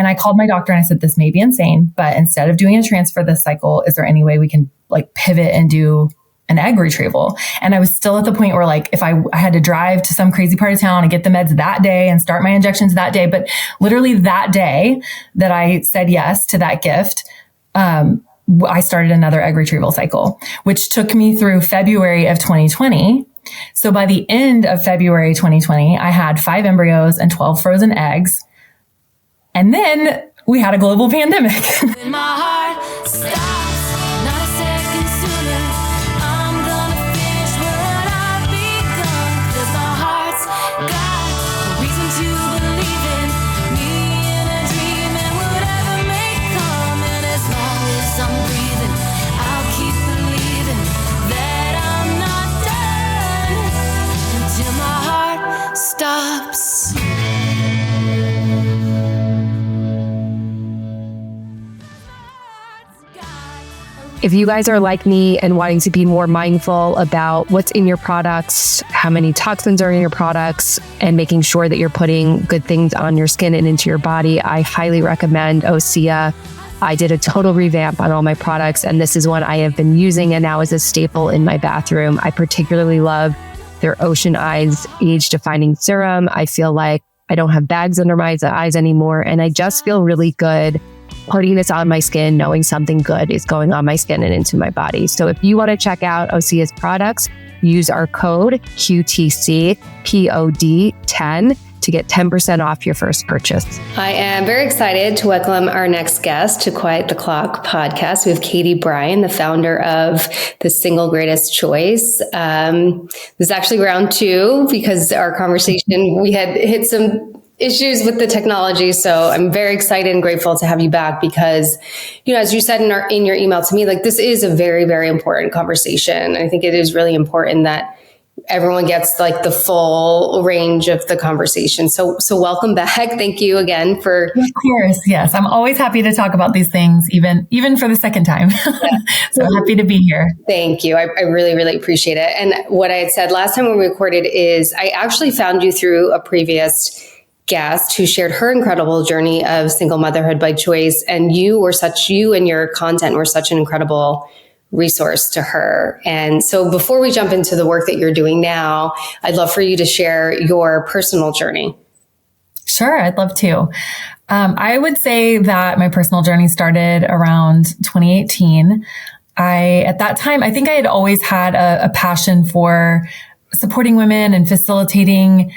And I called my doctor and I said, this may be insane, but instead of doing a transfer this cycle, is there any way we can like pivot and do an egg retrieval? And I was still at the point where like, if I had to drive to some crazy part of town and get the meds that day and start my injections that day, but literally that day that I said yes to that gift, I started another egg retrieval cycle, which took me through February of 2020. So by the end of February 2020, I had 5 embryos and 12 frozen eggs. And then we had a global pandemic. When my heart stops, not a second sooner, I'm gonna finish what I've begun. 'Cause my heart's got a reason to believe in me in a dream and whatever may come. And as long as I'm breathing, I'll keep believing that I'm not done until my heart stops. If you guys are like me and wanting to be more mindful about what's in your products, how many toxins are in your products, and making sure that you're putting good things on your skin and into your body, I highly recommend Osea. I did a total revamp on all my products, and this is one I have been using and now is a staple in my bathroom. I particularly love their Ocean Eyes Age Defining Serum. I feel like I don't have bags under my eyes anymore, and I just feel really good putting this on my skin, knowing something good is going on my skin and into my body. So if you want to check out Osea's products, use our code QTCPOD10 to get 10% off your first purchase. I am very excited to welcome our next guest to Quiet the Clock podcast. We have Katie Bryan, the founder of The Single Greatest Choice. This is actually round 2 because our conversation, we had hit some issues with the technology. So I'm very excited and grateful to have you back because, you know, as you said in your email to me, like this is a very, very important conversation. I think it is really important that everyone gets like the full range of the conversation. So welcome back. Thank you again for. Of course. Yes. I'm always happy to talk about these things, even for the second time. So happy to be here. Thank you. I really, really appreciate it. And what I had said last time when we recorded is I actually found you through a previous guest who shared her incredible journey of single motherhood by choice. And you and your content were such an incredible resource to her. And so before we jump into the work that you're doing now, I'd love for you to share your personal journey. Sure. I'd love to. I would say that my personal journey started around 2018. At that time, I think I had always had a passion for supporting women and facilitating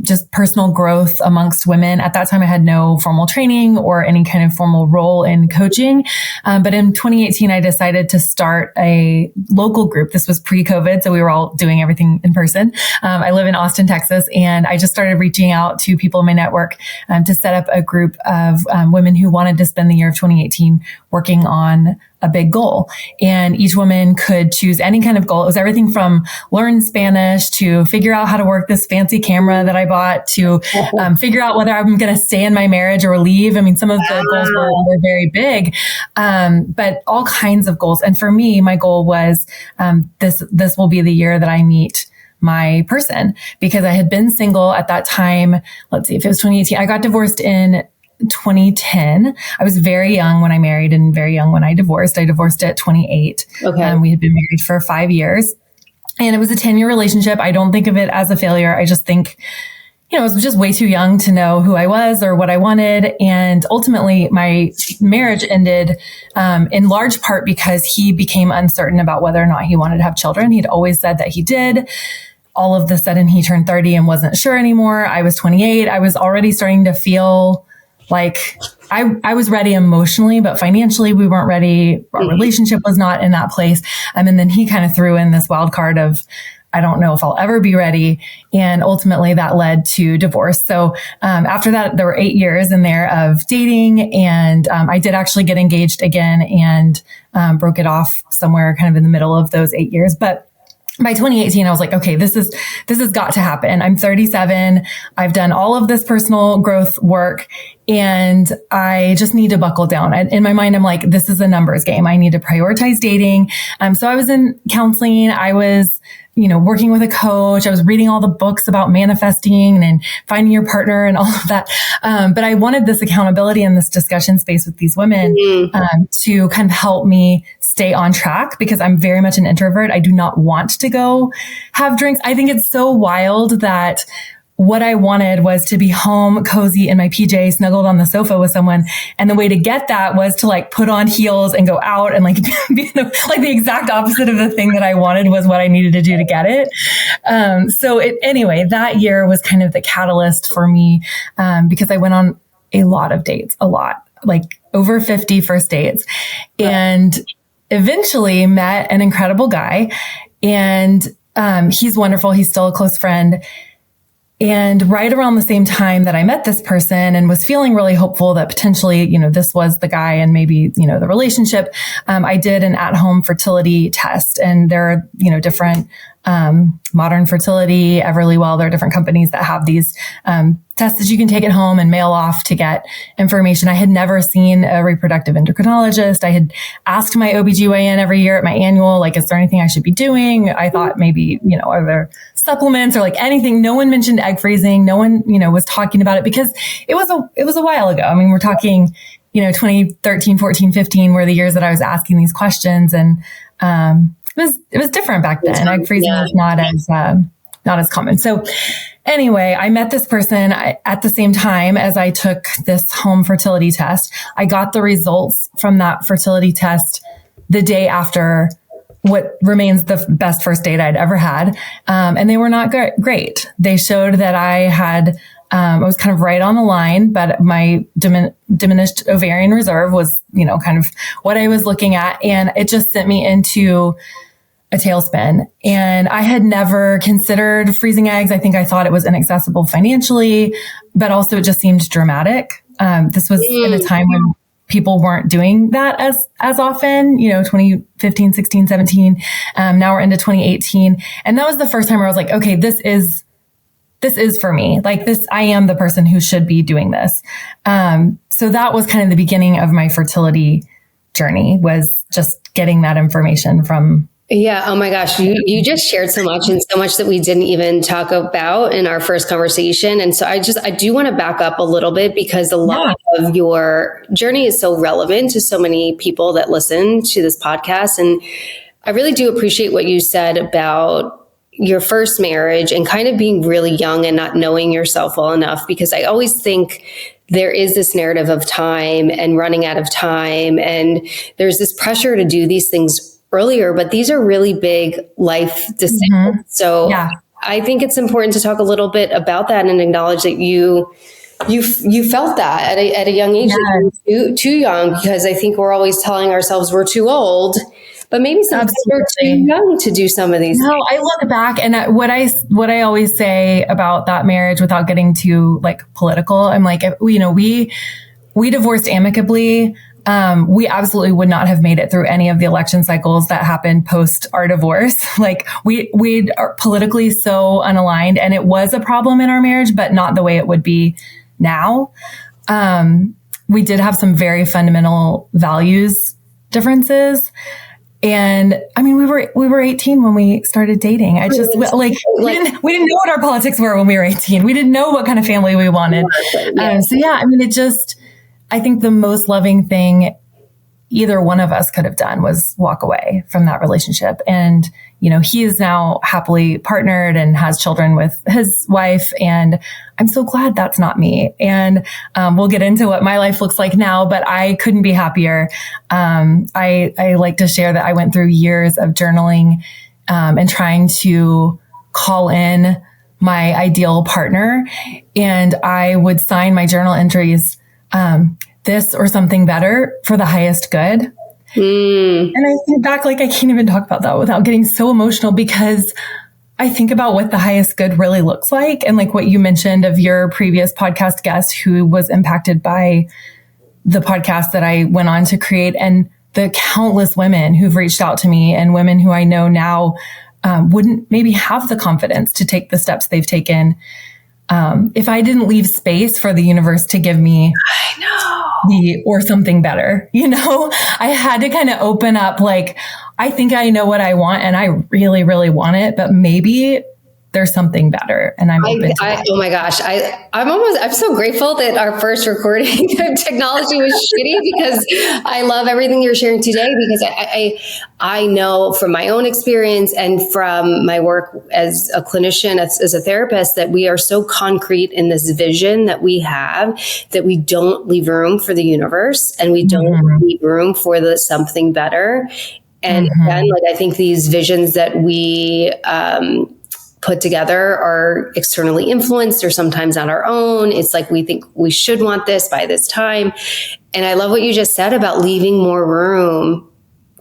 just personal growth amongst women. At that time, I had no formal training or any kind of formal role in coaching. But in 2018, I decided to start a local group. This was pre-COVID, so we were all doing everything in person. I live in Austin, Texas, and I just started reaching out to people in my network to set up a group of women who wanted to spend the year of 2018 working on a big goal. And each woman could choose any kind of goal. It was everything from learn Spanish to figure out how to work this fancy camera that I bought to figure out whether I'm going to stay in my marriage or leave. I mean, some of the goals were very big, but all kinds of goals. And for me, my goal was this will be the year that I meet my person, because I had been single at that time. Let's see, if it was 2018, I got divorced in 2010. I was very young when I married and very young when I divorced. I divorced at 28. Okay. We had been married for 5 years and it was a 10-year relationship. I don't think of it as a failure. I just think, I was just way too young to know who I was or what I wanted. And ultimately my marriage ended, in large part because he became uncertain about whether or not he wanted to have children. He'd always said that he did. All of a sudden he turned 30 and wasn't sure anymore. I was 28. I was already starting to feel like I was ready emotionally, but financially we weren't ready. Our relationship was not in that place. And then he kind of threw in this wild card of, I don't know if I'll ever be ready. And ultimately that led to divorce. So after that, there were 8 years in there of dating. And I did actually get engaged again and broke it off somewhere kind of in the middle of those 8 years. But by 2018, I was like, okay, this has got to happen. I'm 37. I've done all of this personal growth work and I just need to buckle down. In my mind, I'm like, this is a numbers game. I need to prioritize dating. So I was in counseling. I was working with a coach. I was reading all the books about manifesting and finding your partner and all of that. But I wanted this accountability and this discussion space with these women to kind of help me stay on track, because I'm very much an introvert. I do not want to go have drinks. I think it's so wild that what I wanted was to be home, cozy in my PJ, snuggled on the sofa with someone. And the way to get that was to like put on heels and go out and like be like the exact opposite of the thing that I wanted was what I needed to do to get it. Anyway, that year was kind of the catalyst for me, because I went on a lot of dates, like over 50 first dates, and eventually met an incredible guy. And, he's wonderful. He's still a close friend. And right around the same time that I met this person and was feeling really hopeful that potentially, this was the guy and maybe, the relationship, I did an at-home fertility test. And there are, different, Modern Fertility, Everlywell, there are different companies that have these, tests that you can take at home and mail off to get information. I had never seen a reproductive endocrinologist. I had asked my OBGYN every year at my annual, like, is there anything I should be doing? I thought maybe, are there supplements or like anything? No one mentioned egg freezing. No one, was talking about it because it was a while ago. I mean, we're talking, 2013, 14, 15 were the years that I was asking these questions. And, it was different back then. Egg freezing was not as common. So anyway, I met this person at the same time as I took this home fertility test. I got the results from that fertility test the day after what remains the best first date I'd ever had. And they were not great. They showed that I was kind of right on the line, but my diminished ovarian reserve was, kind of what I was looking at. And it just sent me into a tailspin. And I had never considered freezing eggs. I think I thought it was inaccessible financially, but also it just seemed dramatic. This was in a time when people weren't doing that as often, 2015, 16, 17. Now we're into 2018. And that was the first time where I was like, okay, this is for me. Like this, I am the person who should be doing this. So that was kind of the beginning of my fertility journey, was just getting that information from. Yeah. Oh my gosh. You just shared so much, and so much that we didn't even talk about in our first conversation. And so I do want to back up a little bit, because a lot of your journey is so relevant to so many people that listen to this podcast. And I really do appreciate what you said about your first marriage and kind of being really young and not knowing yourself well enough, because I always think there is this narrative of time and running out of time. And there's this pressure to do these things earlier, but these are really big life decisions. Mm-hmm. So I think it's important to talk a little bit about that and acknowledge that you felt that at a young age, too young, because I think we're always telling ourselves we're too old, but maybe sometimes we're too young to do some of these things. I look back, and what I always say about that marriage, without getting too like political, I'm like, we divorced amicably. We absolutely would not have made it through any of the election cycles that happened post our divorce. Like we are politically so unaligned, and it was a problem in our marriage, but not the way it would be now. We did have some very fundamental values differences. And I mean, we were 18 when we started dating. We didn't know what our politics were when we were 18. We didn't know what kind of family we wanted. I think the most loving thing either one of us could have done was walk away from that relationship. And, he is now happily partnered and has children with his wife. And I'm so glad that's not me. And we'll get into what my life looks like now, but I couldn't be happier. I like to share that I went through years of journaling and trying to call in my ideal partner. And I would sign my journal entries, this or something better for the highest good. And I think back, like, I can't even talk about that without getting so emotional, because I think about what the highest good really looks like. And like what you mentioned of your previous podcast guest who was impacted by the podcast that I went on to create, and the countless women who've reached out to me, and women who I know now wouldn't maybe have the confidence to take the steps they've taken. If I didn't leave space for the universe to give me or something better, I had to kind of open up like I think I know what I want and I really, really want it, but maybe there's something better. And I'm open to that. Oh my gosh. I'm so grateful that our first recording technology was shitty, because I love everything you're sharing today, because I know from my own experience and from my work as a clinician, as a therapist, that we are so concrete in this vision that we have, that we don't leave room for the universe, and we don't leave room for the something better. And again, like, I think these visions that we, put together are externally influenced, or sometimes on our own. It's like, we think we should want this by this time. And I love what you just said about leaving more room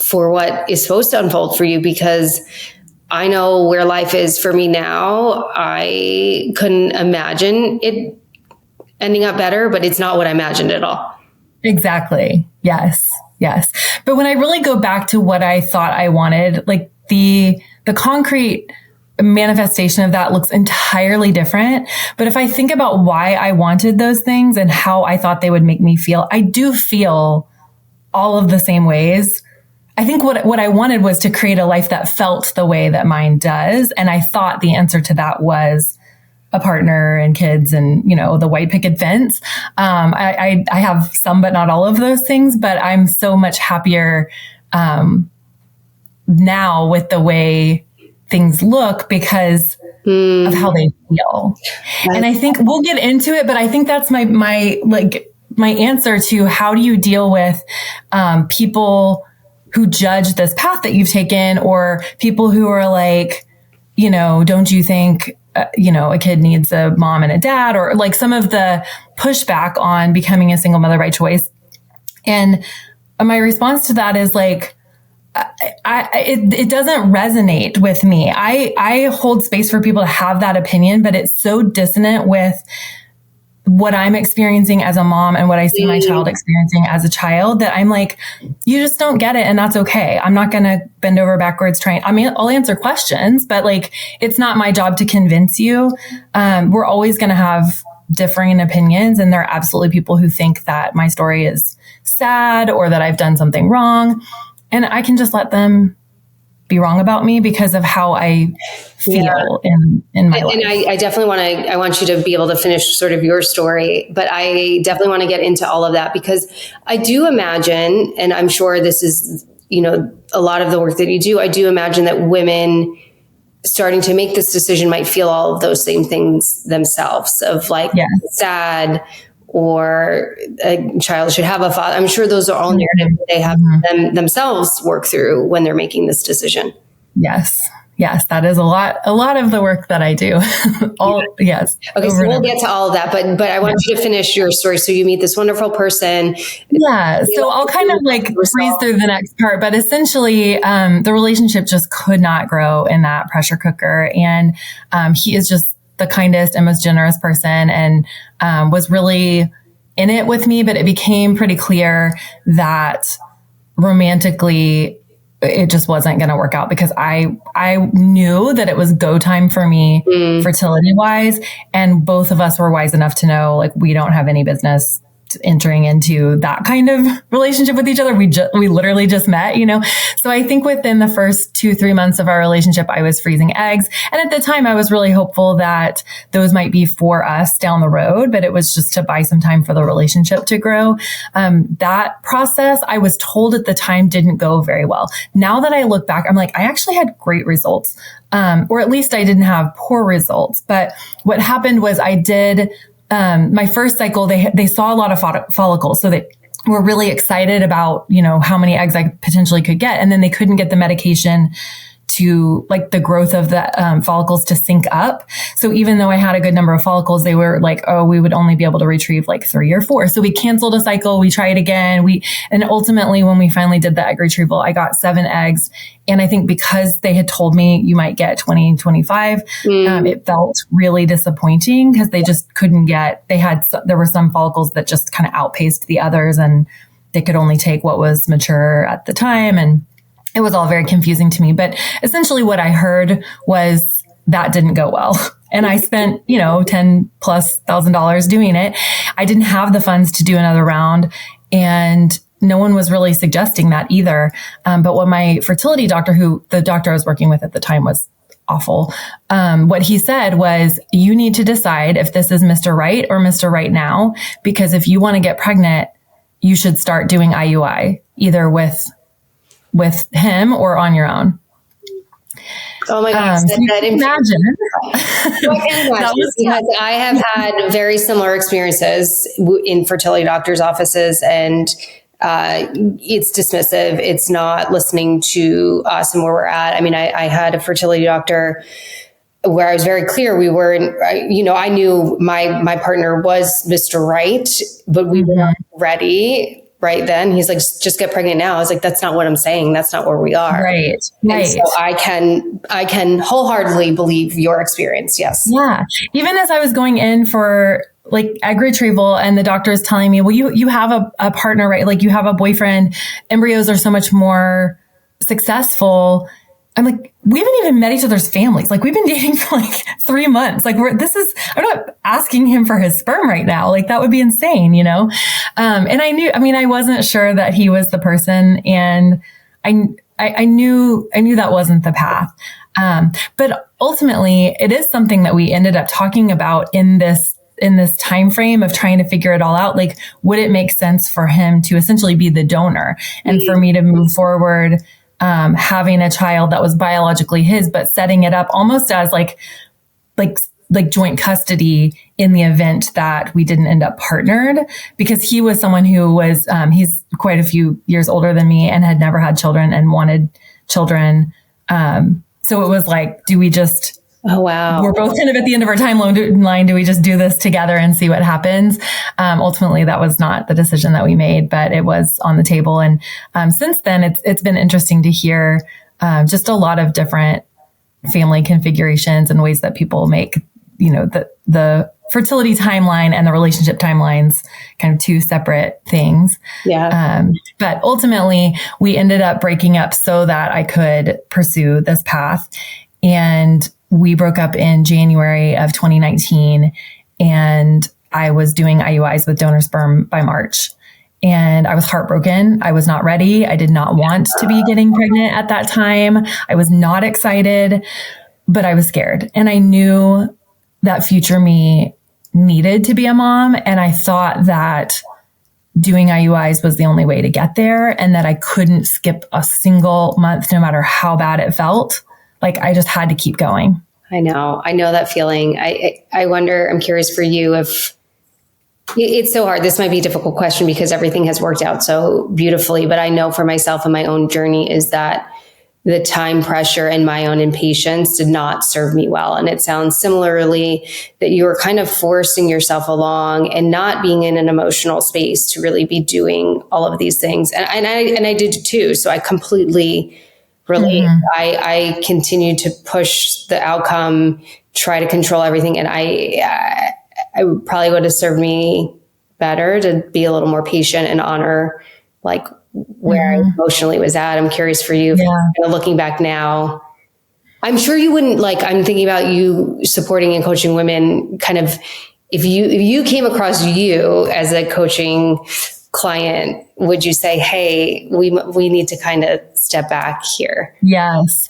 for what is supposed to unfold for you, because I know where life is for me now. I couldn't imagine it ending up better, but it's not what I imagined at all. Exactly. Yes. Yes. But when I really go back to what I thought I wanted, like the concrete manifestation of that looks entirely different. But if I think about why I wanted those things and how I thought they would make me feel, I do feel all of the same ways. I think what I wanted was to create a life that felt the way that mine does. And I thought the answer to that was a partner and kids and, the white picket fence. I have some, but not all of those things, but I'm so much happier, now with the way things look because of how they feel. And I think we'll get into it, but I think that's my answer to how do you deal with, people who judge this path that you've taken, or people who are like, don't you think, a kid needs a mom and a dad, or like some of the pushback on becoming a single mother by choice. And my response to that is like, it doesn't resonate with me. I hold space for people to have that opinion, but it's so dissonant with what I'm experiencing as a mom and what I see my child experiencing as a child that I'm like, you just don't get it. And that's okay. I'm not going to bend over backwards I'll answer questions, but like, it's not my job to convince you. We're always going to have differing opinions. And there are absolutely people who think that my story is sad or that I've done something wrong. And I can just let them be wrong about me because of how I feel in my life. And I definitely want you to be able to finish sort of your story, but I definitely want to get into all of that, because I do imagine, and I'm sure this is, a lot of the work that you do, I do imagine that women starting to make this decision might feel all of those same things themselves, of like sad, or a child should have a father. I'm sure those are all narratives that they have themselves work through when they're making this decision. Yes. Yes. That is a lot of the work that I do. Yes. Okay. So we'll get to all of that, but I want you to finish your story. So you meet this wonderful person. Yeah. So I'll kind of like breeze through the next part, but essentially, the relationship just could not grow in that pressure cooker. And, he is just the kindest and most generous person, and was really in it with me. But it became pretty clear that romantically, it just wasn't going to work out, because I knew that it was go time for me, fertility wise. And both of us were wise enough to know, like, we don't have any business entering into that kind of relationship with each other. We literally just met, So I think within the first 2-3 months of our relationship, I was freezing eggs. And at the time I was really hopeful that those might be for us down the road, but it was just to buy some time for the relationship to grow. That process, I was told at the time, didn't go very well. Now that I look back, I'm like, I actually had great results. Or at least I didn't have poor results. But what happened was I did my first cycle, they saw a lot of follicles. So they were really excited about, how many eggs I potentially could get. And then they couldn't get the medication to like the growth of the follicles to sync up. So even though I had a good number of follicles, they were like, oh, we would only be able to retrieve like 3 or 4. So we canceled a cycle. We tried again. And ultimately when we finally did the egg retrieval, I got 7 eggs. And I think because they had told me you might get 20, 25, it felt really disappointing because they just couldn't get, there were some follicles that just kind of outpaced the others, and they could only take what was mature at the time. And it was all very confusing to me. But essentially what I heard was that didn't go well. And I spent, $10,000+ doing it. I didn't have the funds to do another round. And no one was really suggesting that either. But what my fertility doctor, the doctor I was working with at the time was awful. What he said was, you need to decide if this is Mr. Right or Mr. Right now, because if you want to get pregnant, you should start doing IUI either with him or on your own. Oh my gosh. So you can imagine. Because I have had very similar experiences in fertility doctors' offices, and it's dismissive. It's not listening to us and where we're at. I mean, I had a fertility doctor where I was very clear. We were, I knew my partner was Mr. Right, but we were not ready right then. He's like, just get pregnant now. I was like, that's not what I'm saying. That's not where we are. Right. And so I can wholeheartedly believe your experience. Yes. Yeah. Even as I was going in for like egg retrieval, and the doctor is telling me, well, you have a partner, right? Like, you have a boyfriend, embryos are so much more successful. I'm like, we haven't even met each other's families. Like, we've been dating for like 3 months. Like, I'm not asking him for his sperm right now. Like, that would be insane, And I wasn't sure that he was the person. And I knew that wasn't the path. But ultimately it is something that we ended up talking about in this time frame of trying to figure it all out. Like, would it make sense for him to essentially be the donor and for me to move forward, having a child that was biologically his, but setting it up almost as like joint custody in the event that we didn't end up partnered, because he was someone who was, he's quite a few years older than me and had never had children and wanted children. So it was like, do we just, oh, wow, we're both kind of at the end of our timeline. Do we just do this together and see what happens? Ultimately, that was not the decision that we made, but it was on the table. And since then, it's been interesting to hear just a lot of different family configurations and ways that people make, the fertility timeline and the relationship timelines kind of two separate things. Yeah. But ultimately, we ended up breaking up so that I could pursue this path. And we broke up in January of 2019, and I was doing IUIs with donor sperm by March. And I was heartbroken. I was not ready. I did not want to be getting pregnant at that time. I was not excited, but I was scared. And I knew that future me needed to be a mom. And I thought that doing IUIs was the only way to get there, and that I couldn't skip a single month, no matter how bad it felt. Like, I just had to keep going. I know that feeling. I wonder, I'm curious for you, if it's so hard. This might be a difficult question because everything has worked out so beautifully, but I know for myself and my own journey is that the time pressure and my own impatience did not serve me well. And it sounds similarly that you were kind of forcing yourself along and not being in an emotional space to really be doing all of these things. And I did too. So I completely relate. Mm-hmm. I continued to push the outcome, try to control everything. And I probably would have served me better to be a little more patient and honor like where I emotionally was at. I'm curious for you, looking back now, I'm sure you wouldn't I'm thinking about you supporting and coaching women kind of, if you came across you as a coaching client, would you say, hey, we need to kind of step back here? Yes.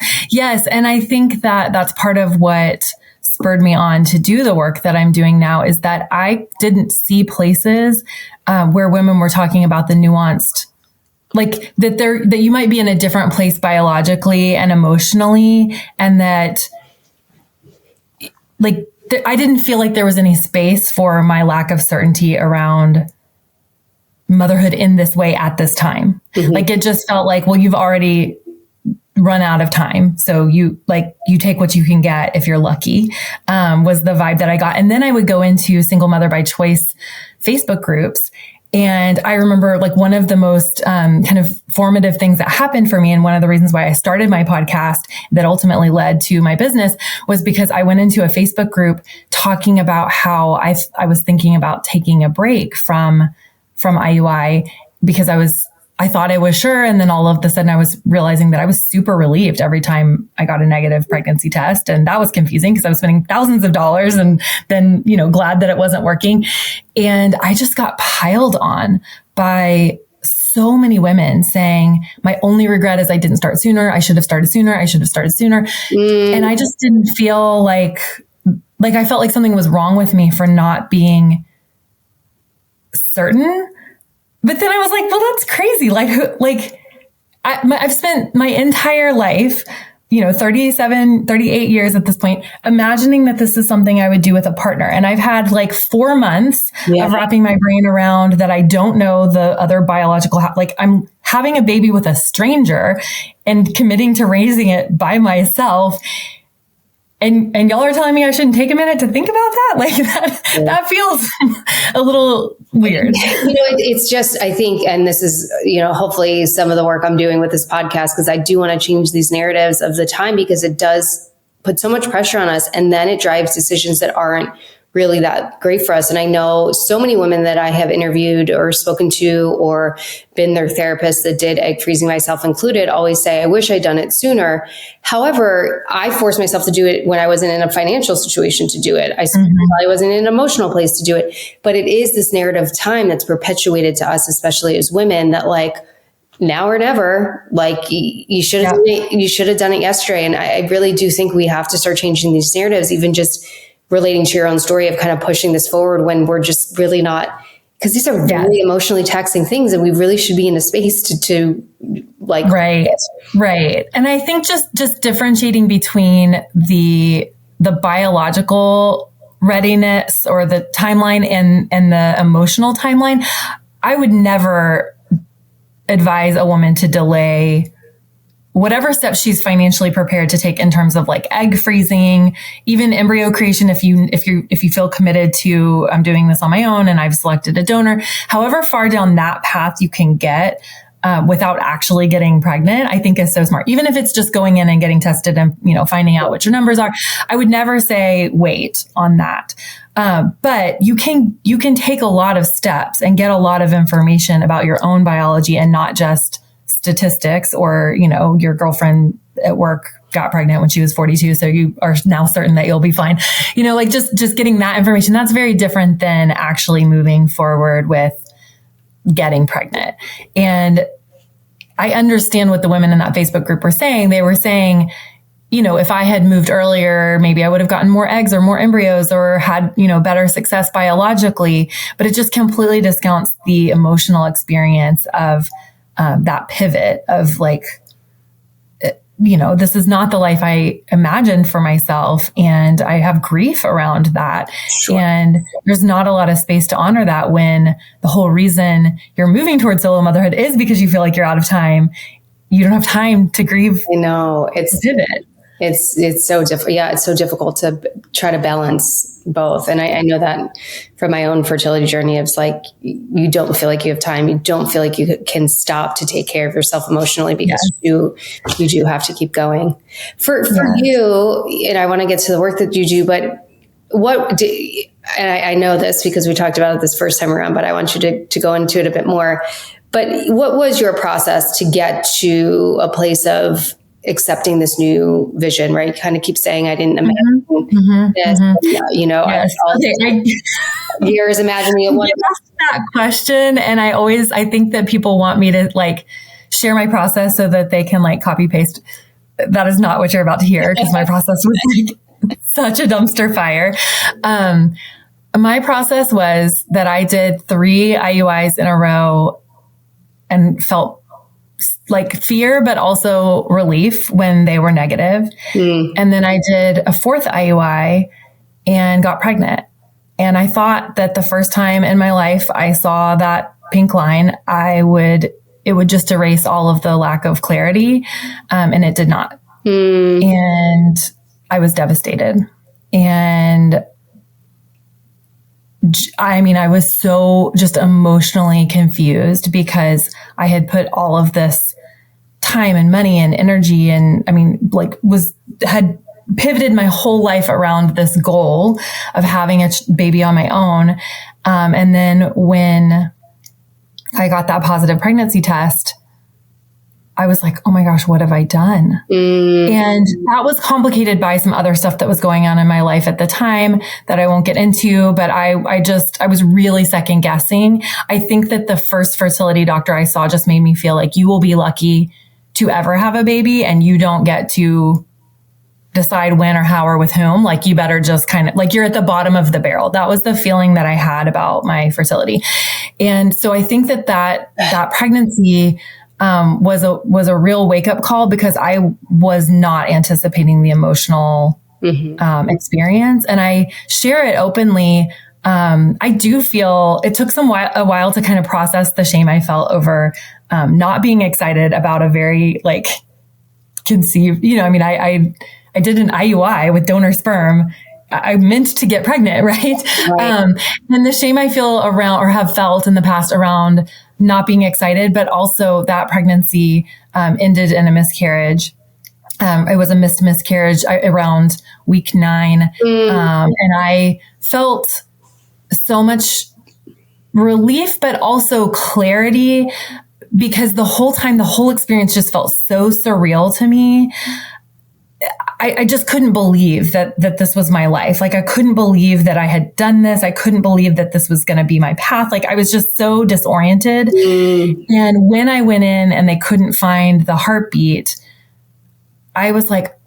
And I think that that's part of what spurred me on to do the work that I'm doing now, is that I didn't see places where women were talking about the nuanced, like that you might be in a different place biologically and emotionally, and that I didn't feel like there was any space for my lack of certainty around motherhood in this way at this time. Mm-hmm. Like, it just felt like, well, you've already run out of time. So you take what you can get if you're lucky, was the vibe that I got. And then I would go into single mother by choice Facebook groups. And I remember one of the most kind of formative things that happened for me, and one of the reasons why I started my podcast that ultimately led to my business, was because I went into a Facebook group talking about how I was thinking about taking a break from IUI because I thought I was sure. And then all of a sudden I was realizing that I was super relieved every time I got a negative pregnancy test. And that was confusing because I was spending thousands of dollars and then, glad that it wasn't working. And I just got piled on by so many women saying, my only regret is I didn't start sooner. I should have started sooner. I should have started sooner. And I just didn't feel like I felt like something was wrong with me for not being certain. But then I was like, well, that's crazy. I've spent my entire life, 37, 38 years at this point, imagining that this is something I would do with a partner. And I've had like 4 months of wrapping my brain around that I don't know the other biological, I'm having a baby with a stranger and committing to raising it by myself. And y'all are telling me I shouldn't take a minute to think about that? That feels a little weird. It's just, I think, and this is, hopefully some of the work I'm doing with this podcast, because I do want to change these narratives of the time, because it does put so much pressure on us. And then it drives decisions that aren't really that great for us. And I know so many women that I have interviewed or spoken to or been their therapist that did egg freezing, myself included, always say, I wish I'd done it sooner. However, I forced myself to do it when I wasn't in a financial situation to do it. I probably wasn't in an emotional place to do it. But it is this narrative of time that's perpetuated to us, especially as women, that now or never, you should have done it yesterday. And I really do think we have to start changing these narratives, even just relating to your own story of kind of pushing this forward when we're just really not, because these are very emotionally taxing things, and we really should be in a space to Right. And I think just differentiating between the biological readiness or the timeline and the emotional timeline, I would never advise a woman to delay whatever steps she's financially prepared to take in terms of egg freezing, even embryo creation. If you feel committed to, I'm doing this on my own and I've selected a donor, however far down that path you can get without actually getting pregnant, I think is so smart. Even if it's just going in and getting tested and, finding out what your numbers are, I would never say wait on that. But you can take a lot of steps and get a lot of information about your own biology and not just statistics or, your girlfriend at work got pregnant when she was 42. So you are now certain that you'll be fine. Just getting that information, that's very different than actually moving forward with getting pregnant. And I understand what the women in that Facebook group were saying. They were saying, if I had moved earlier, maybe I would have gotten more eggs or more embryos or had, better success biologically, but it just completely discounts the emotional experience of that pivot of this is not the life I imagined for myself. And I have grief around that. Sure. And there's not a lot of space to honor that when the whole reason you're moving towards solo motherhood is because you feel like you're out of time. You don't have time to grieve. I know it's pivot. It's so difficult. Yeah. It's so difficult to try to balance both. And I know that from my own fertility journey, it's you don't feel like you have time. You don't feel like you can stop to take care of yourself emotionally because you do have to keep going for you. And I want to get to the work that you do, but and I know this because we talked about it this first time around, but I want you to go into it a bit more. But what was your process to get to a place of accepting this new vision, right? You kind of keep saying, I didn't imagine this, years imagining it. You asked that question. And I think that people want me to share my process so that they can copy paste. That is not what you're about to hear because my process was such a dumpster fire. My process was that I did 3 IUIs in a row and felt fear, but also relief when they were negative. And then I did a 4th IUI and got pregnant. And I thought that the first time in my life I saw that pink line, it would just erase all of the lack of clarity. And it did not. And I was devastated. And I was so just emotionally confused because I had put all of this time and money and energy and had pivoted my whole life around this goal of having a baby on my own. And then when I got that positive pregnancy test, I was like, oh my gosh, what have I done? And that was complicated by some other stuff that was going on in my life at the time that I won't get into, but I was really second guessing. I think that the first fertility doctor I saw just made me feel like you will be lucky to ever have a baby and you don't get to decide when or how or with whom. Like you better just kind of like you're at the bottom of the barrel. That was the feeling that I had about my fertility. And so I think that pregnancy was a real wake up call because I was not anticipating the emotional experience. And I share it openly. I do feel it took a while to kind of process the shame I felt over not being excited about a very like conceived, I did an IUI with donor sperm. I meant to get pregnant, right? And the shame I feel around or have felt in the past around not being excited, but also that pregnancy ended in a miscarriage. It was a missed miscarriage around week 9. And I felt so much relief, but also clarity because the whole experience just felt so surreal to me. I just couldn't believe that this was my life. Like I couldn't believe that I had done this. I couldn't believe that this was going to be my path. Like I was just so disoriented. And when I went in and they couldn't find the heartbeat, I was like,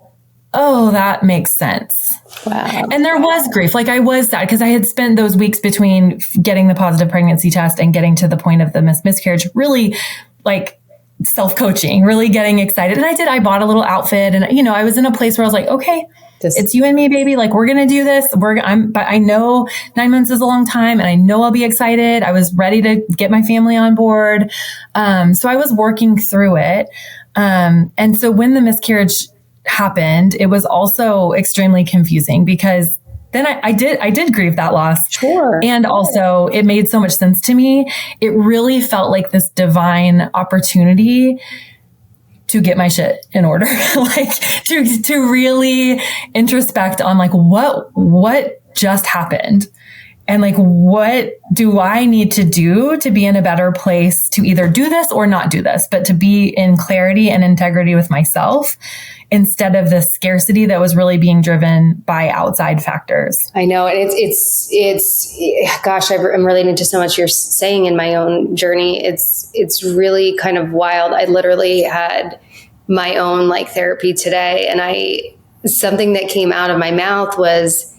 oh, that makes sense. Wow. And there was grief. Like I was sad because I had spent those weeks between getting the positive pregnancy test and getting to the point of the miscarriage, really like self-coaching, really getting excited. And I bought a little outfit and, I was in a place where I was like, okay, it's you and me, baby. Like, we're going to do this. But I know 9 months is a long time and I know I'll be excited. I was ready to get my family on board. So I was working through it. And so when the miscarriage happened, it was also extremely confusing because then I did grieve that loss. Sure. And also it made so much sense to me. It really felt like this divine opportunity to get my shit in order, like to really introspect on like what just happened. And like, what do I need to do to be in a better place to either do this or not do this, but to be in clarity and integrity with myself instead of the scarcity that was really being driven by outside factors. I know. And it's gosh, I'm relating to so much you're saying in my own journey. It's really kind of wild. I literally had my own like therapy today. And something that came out of my mouth was,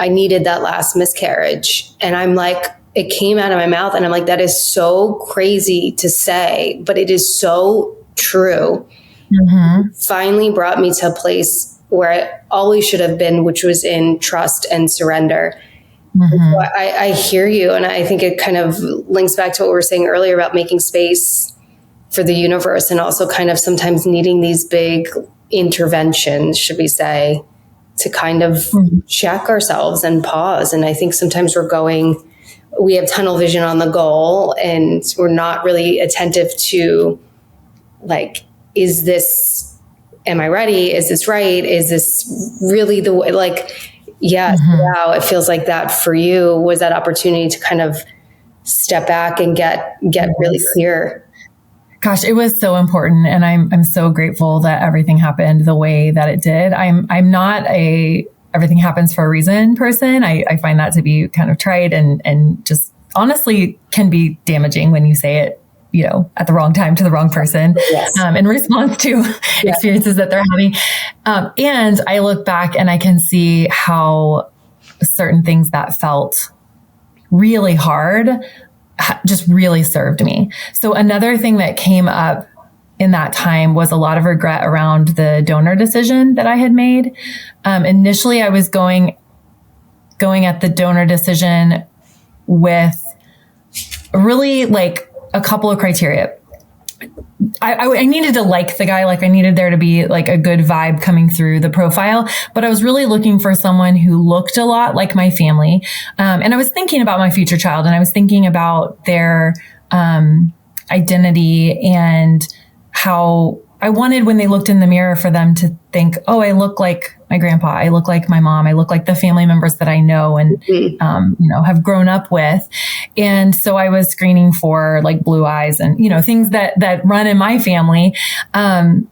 I needed that last miscarriage. And I'm like, it came out of my mouth and I'm like, that is so crazy to say, but it is so true. Finally brought me to a place where I always should have been, which was in trust and surrender. So I hear you. And I think it kind of links back to what we were saying earlier about making space for the universe and also kind of sometimes needing these big interventions, should we say, to kind of check ourselves and pause. And I think sometimes we have tunnel vision on the goal and we're not really attentive to like, am I ready? Is this right? Is this really the way? Like, yes, wow, it feels like that for you was that opportunity to kind of step back and get really clear. Gosh, it was so important. And I'm so grateful that everything happened the way that it did. I'm not everything happens for a reason person. I find that to be kind of trite and just honestly can be damaging when you say it, at the wrong time to the wrong person, in response to experiences that they're having. And I look back and I can see how certain things that felt really hard just really served me. So another thing that came up in that time was a lot of regret around the donor decision that I had made. Initially, I was going at the donor decision with really like a couple of criteria. I needed to like the guy, like I needed there to be like a good vibe coming through the profile, but I was really looking for someone who looked a lot like my family. And I was thinking about my future child and I was thinking about their identity and how I wanted when they looked in the mirror for them to think, oh, I look like my grandpa. I look like my mom. I look like the family members that I know and, have grown up with. And so I was screening for like blue eyes and, things that run in my family. And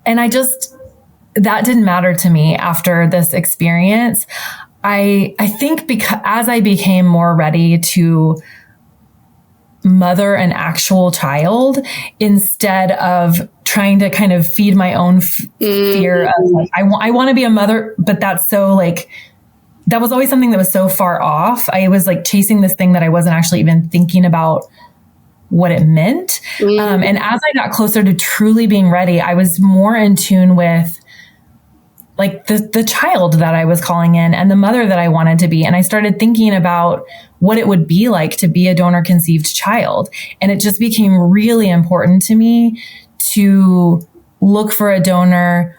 that didn't matter to me after this experience. I think because as I became more ready to mother an actual child instead of trying to kind of feed my own fear of like, I want to be a mother, but that's so like, that was always something that was so far off. I was like chasing this thing that I wasn't actually even thinking about what it meant. And as I got closer to truly being ready, I was more in tune with like the child that I was calling in and the mother that I wanted to be. And I started thinking about what it would be like to be a donor conceived child. And it just became really important to me to look for a donor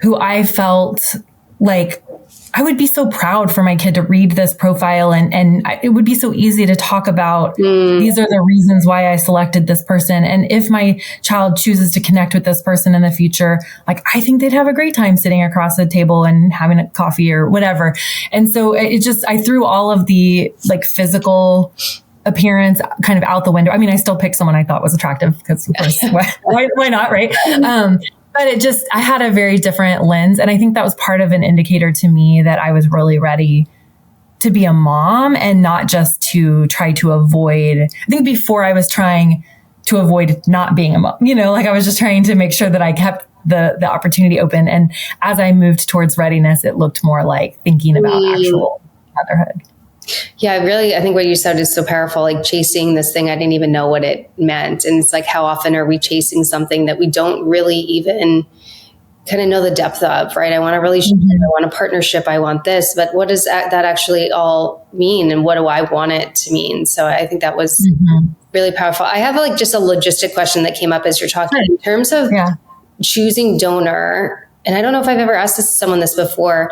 who I felt like I would be so proud for my kid to read this profile and it would be so easy to talk about these are the reasons why I selected this person. And if my child chooses to connect with this person in the future, like I think they'd have a great time sitting across the table and having a coffee or whatever. And so I threw all of the like physical appearance kind of out the window. I mean, I still picked someone I thought was attractive because of course, why not? Right. But I had a very different lens. And I think that was part of an indicator to me that I was really ready to be a mom and not just to try to avoid. I think before I was trying to avoid not being a mom, like I was just trying to make sure that I kept the opportunity open. And as I moved towards readiness, it looked more like thinking about actual motherhood. Yeah, I think what you said is so powerful, like chasing this thing I didn't even know what it meant. And it's like, how often are we chasing something that we don't really even kind of know the depth of, right? I want a relationship, I want a partnership, I want this, but what does that actually all mean? And what do I want it to mean? So I think that was really powerful. I have like just a logistic question that came up as you're talking in terms of choosing donor. And I don't know if I've ever asked someone this before,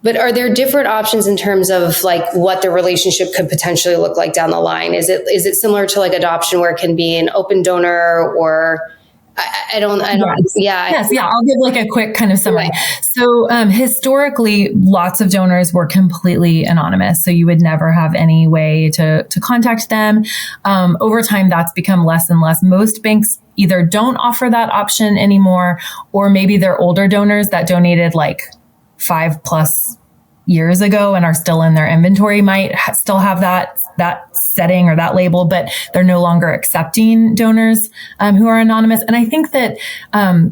but are there different options in terms of like what the relationship could potentially look like down the line? Is it similar to like adoption where it can be an open donor or Yes. I'll give like a quick kind of summary. Right. So historically, lots of donors were completely anonymous. So you would never have any way to contact them. Over time, that's become less and less. Most banks either don't offer that option anymore, or maybe they're older donors that donated like 5+ years ago and are still in their inventory might still have that setting or that label, but they're no longer accepting donors who are anonymous. And I think that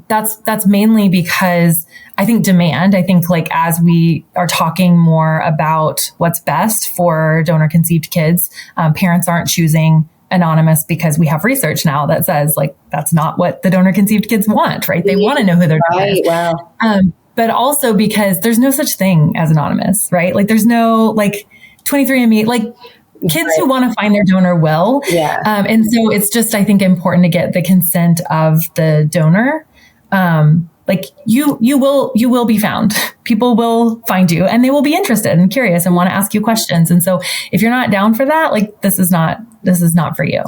that's mainly because I think demand. I think like as we are talking more about what's best for donor conceived kids, parents aren't choosing anonymous because we have research now that says like that's not what the donor conceived kids want, right? They want to know who their donor is. Wow. But also because there's no such thing as anonymous, right? Like there's no like 23andMe, like kids who want to find their donor will. Yeah. And so it's just, I think, important to get the consent of the donor. Like you will be found. People will find you and they will be interested and curious and want to ask you questions. And so if you're not down for that, like this is not for you.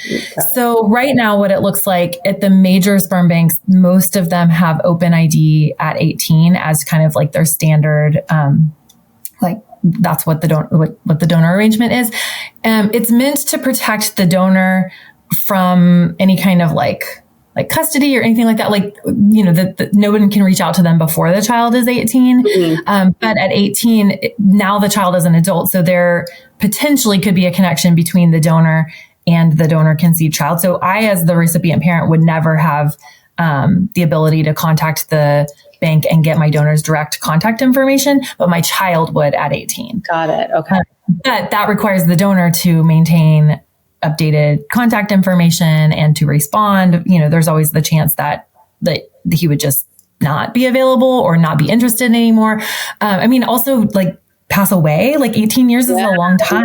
Okay. So right now, what it looks like at the major sperm banks, most of them have open ID at 18 as kind of like their standard, like that's what the donor arrangement is. It's meant to protect the donor from any kind of like custody or anything like that. Like, that no one can reach out to them before the child is 18. Mm-hmm. But at 18, now the child is an adult. So there potentially could be a connection between the donor and the donor conceived child. So I, as the recipient parent, would never have the ability to contact the bank and get my donor's direct contact information, but my child would at 18. Got it. Okay. But that requires the donor to maintain updated contact information and to respond. There's always the chance that he would just not be available or not be interested anymore. Also like pass away, like 18 years is a long time.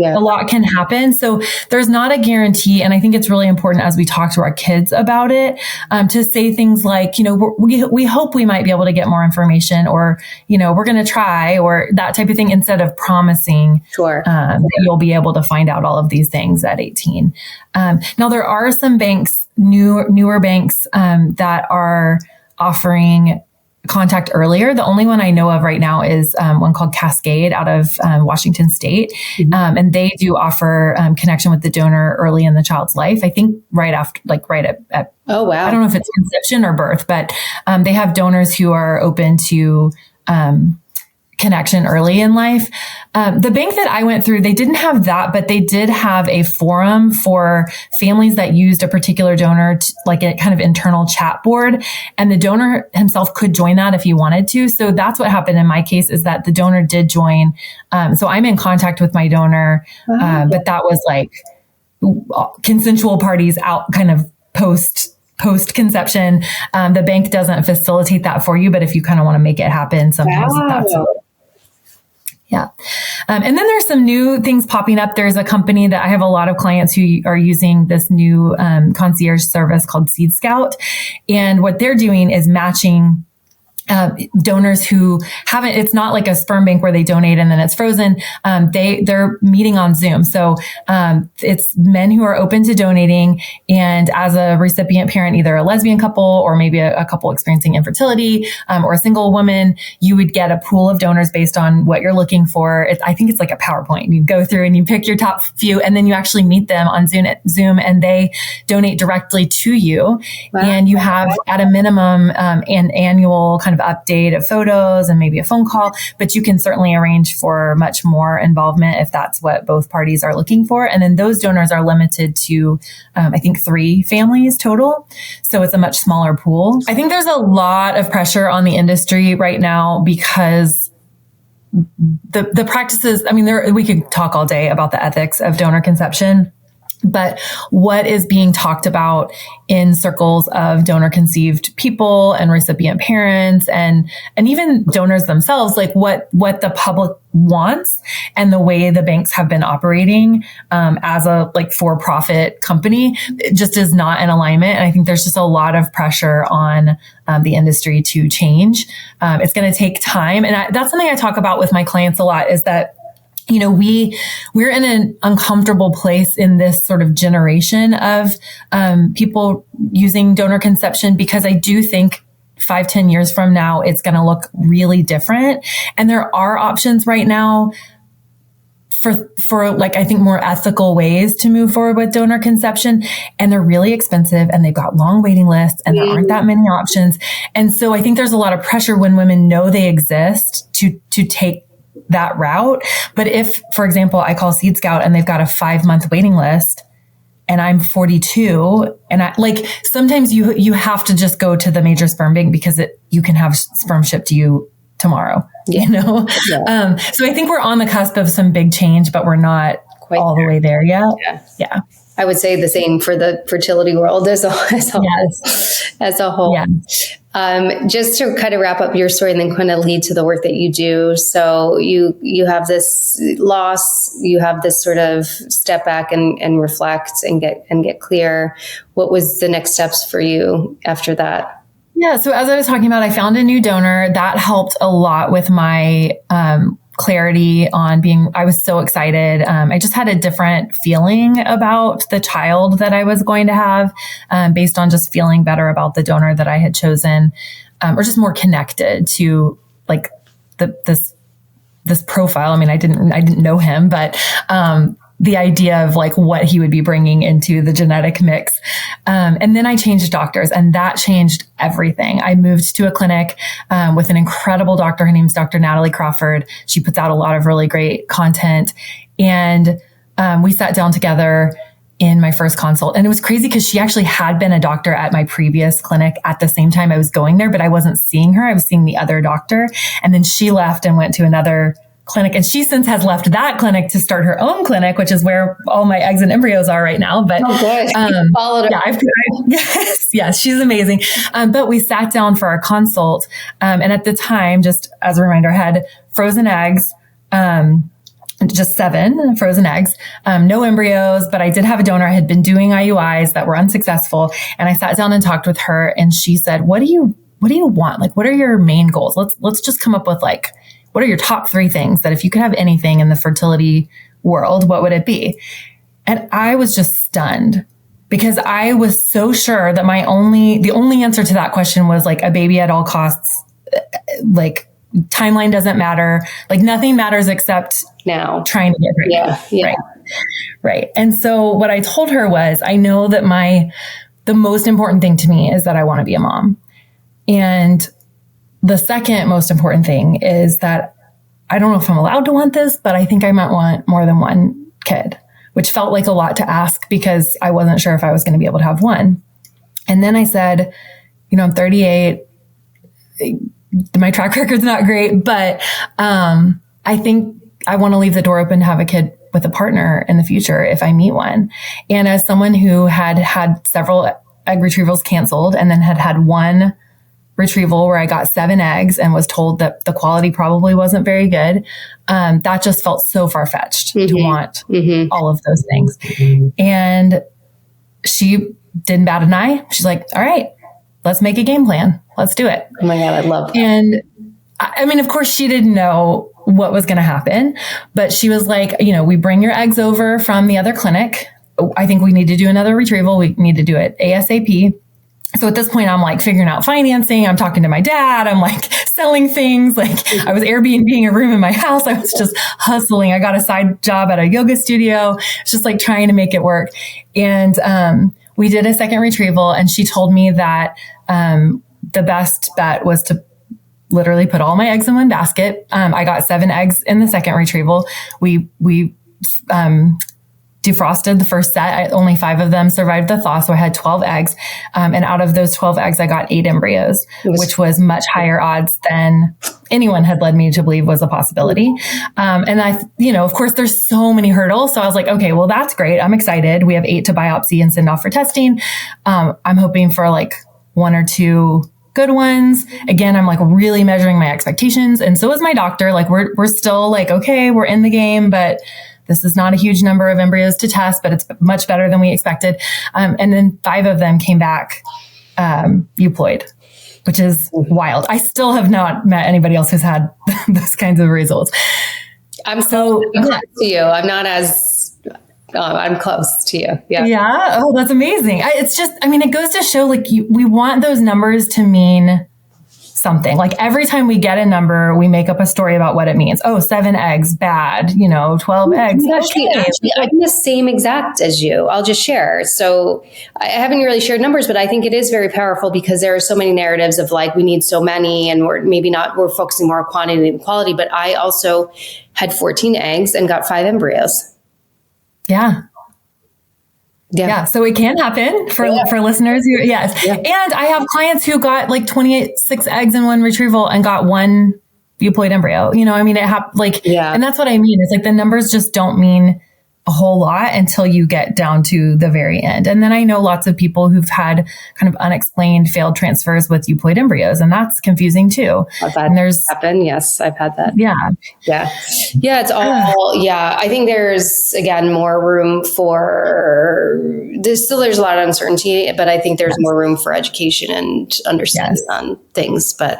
A lot can happen. So there's not a guarantee. And I think it's really important as we talk to our kids about it, to say things like, we hope we might be able to get more information or, we're going to try or that type of thing instead of promising that you'll be able to find out all of these things at 18. Now there are some banks, newer banks, that are offering contact earlier. The only one I know of right now is one called Cascade out of Washington State. And they do offer connection with the donor early in the child's life. I think right after, like right at oh, wow. I don't know if it's conception or birth, but they have donors who are open to connection early in life. The bank that I went through, they didn't have that, but they did have a forum for families that used a particular donor, like a kind of internal chat board. And the donor himself could join that if he wanted to. So that's what happened in my case, is that the donor did join. So I'm in contact with my donor, but that was like consensual parties out kind of post conception. The bank doesn't facilitate that for you, but if you kind of want to make it happen, sometimes that's yeah. And then there's some new things popping up. There's a company that I have a lot of clients who are using this new concierge service called Seed Scout. And what they're doing is matching donors who haven't, it's not like a sperm bank where they donate and then it's frozen. They're meeting on Zoom. So, it's men who are open to donating. And as a recipient parent, either a lesbian couple or maybe a couple experiencing infertility, or a single woman, you would get a pool of donors based on what you're looking for. I think it's like a PowerPoint. You go through and you pick your top few, and then you actually meet them on Zoom and they donate directly to you. Wow. And you have at a minimum, an annual kind of update of photos and maybe a phone call, but you can certainly arrange for much more involvement if that's what both parties are looking for. And then those donors are limited to, I think 3 families total. So it's a much smaller pool. I think there's a lot of pressure on the industry right now because the practices, I mean, we could talk all day about the ethics of donor conception. But what is being talked about in circles of donor conceived people and recipient parents and even donors themselves, like what the public wants and the way the banks have been operating as a like for-profit company, it just is not in alignment. And I think there's just a lot of pressure on the industry to change. It's going to take time. And that's something I talk about with my clients a lot, is that we're in an uncomfortable place in this sort of generation of people using donor conception, because I do think 5-10 years from now, it's going to look really different. And there are options right now for like, I think more ethical ways to move forward with donor conception. And they're really expensive and they've got long waiting lists and there aren't that many options. And so I think there's a lot of pressure when women know they exist to take that route. But if, for example, I call Seed Scout and they've got a 5-month waiting list and I'm 42, and sometimes you have to just go to the major sperm bank because you can have sperm shipped to you tomorrow, you know? Yeah. So I think we're on the cusp of some big change, but we're not quite all the way there yet. Yeah. I would say the same for the fertility world as a whole. Yeah. Just to kind of wrap up your story and then kind of lead to the work that you do. So you have this loss, you have this sort of step back and reflect and get clear. What was the next steps for you after that? Yeah. So as I was talking about, I found a new donor that helped a lot with my, clarity on I was so excited. I just had a different feeling about the child that I was going to have, based on just feeling better about the donor that I had chosen, or just more connected to like this profile. I mean, I didn't know him, but, the idea of like what he would be bringing into the genetic mix. And then I changed doctors and that changed everything. I moved to a clinic, with an incredible doctor. Her name's Dr. Natalie Crawford. She puts out a lot of really great content. And, we sat down together in my first consult. And it was crazy because she actually had been a doctor at my previous clinic at the same time I was going there, but I wasn't seeing her. I was seeing the other doctor. And then she left and went to another clinic. And she since has left that clinic to start her own clinic, which is where all my eggs and embryos are right now. But followed her. Yes, she's amazing. But we sat down for our consult. And at the time, just as a reminder, I had frozen eggs, just 7 frozen eggs, no embryos, but I did have a donor. I had been doing IUIs that were unsuccessful. And I sat down and talked with her and she said, what do you want? Like, what are your main goals? Let's just come up with like, what are your top 3 things that if you could have anything in the fertility world, what would it be? And I was just stunned because I was so sure that the only answer to that question was like a baby at all costs like timeline doesn't matter. Like nothing matters except now trying to get pregnant. Yeah. Right. And so what I told her was, I know that the most important thing to me is that I want to be a mom. And the second most important thing is that I don't know if I'm allowed to want this, but I think I might want more than one kid, which felt like a lot to ask because I wasn't sure if I was going to be able to have one. And then I said, I'm 38. My track record's not great, but I think I want to leave the door open to have a kid with a partner in the future if I meet one. And as someone who had several egg retrievals canceled and then had one retrieval where I got 7 eggs and was told that the quality probably wasn't very good, that just felt so far-fetched to want all of those things. And she didn't bat an eye. She's like, all right, let's make a game plan. Let's do it. Oh my God, I love that. And I mean, of course she didn't know what was going to happen, but she was like, we bring your eggs over from the other clinic. I think we need to do another retrieval. We need to do it ASAP. So at this point, I'm like figuring out financing. I'm talking to my dad. I'm like selling things. Like I was Airbnb-ing a room in my house. I was just hustling. I got a side job at a yoga studio. It's just like trying to make it work. And we did a second retrieval, and she told me that the best bet was to literally put all my eggs in one basket. I got 7 eggs in the second retrieval. We defrosted the first set. Only 5 of them survived the thaw. So I had 12 eggs. And out of those 12 eggs, I got 8 embryos, which was much higher odds than anyone had led me to believe was a possibility. And of course there's so many hurdles. So I was like, okay, well, that's great. I'm excited. We have 8 to biopsy and send off for testing. I'm hoping for like 1 or 2 good ones. Again, I'm like really measuring my expectations. And so is my doctor. Like we're still like, okay, we're in the game, but this is not a huge number of embryos to test, but it's much better than we expected. And then 5 of them came back euploid, which is wild. I still have not met anybody else who's had those kinds of results. I'm close to you. I'm not as, I'm close to you. Yeah. Yeah. Oh, that's amazing. It's just, it goes to show like we want those numbers to mean something. Like every time we get a number, we make up a story about what it means. Oh, 7 eggs, bad, 12 eggs. Actually, I'm the same exact as you. I'll just share. So I haven't really shared numbers, but I think it is very powerful because there are so many narratives of like, we need so many and we're focusing more on quantity than quality. But I also had 14 eggs and got 5 embryos. Yeah. So it can happen for listeners. Yes. Yeah. And I have clients who got like 26 eggs in one retrieval and got 1 euploid embryo. And that's what I mean. It's like the numbers just don't mean a whole lot until you get down to the very end. And then I know lots of people who've had kind of unexplained failed transfers with euploid embryos, and that's confusing too. And there's happened. Yes, I've had that. Yeah. It's all, I think there's, again, more room for, there's a lot of uncertainty, but I think there's more room for education and understanding on things, but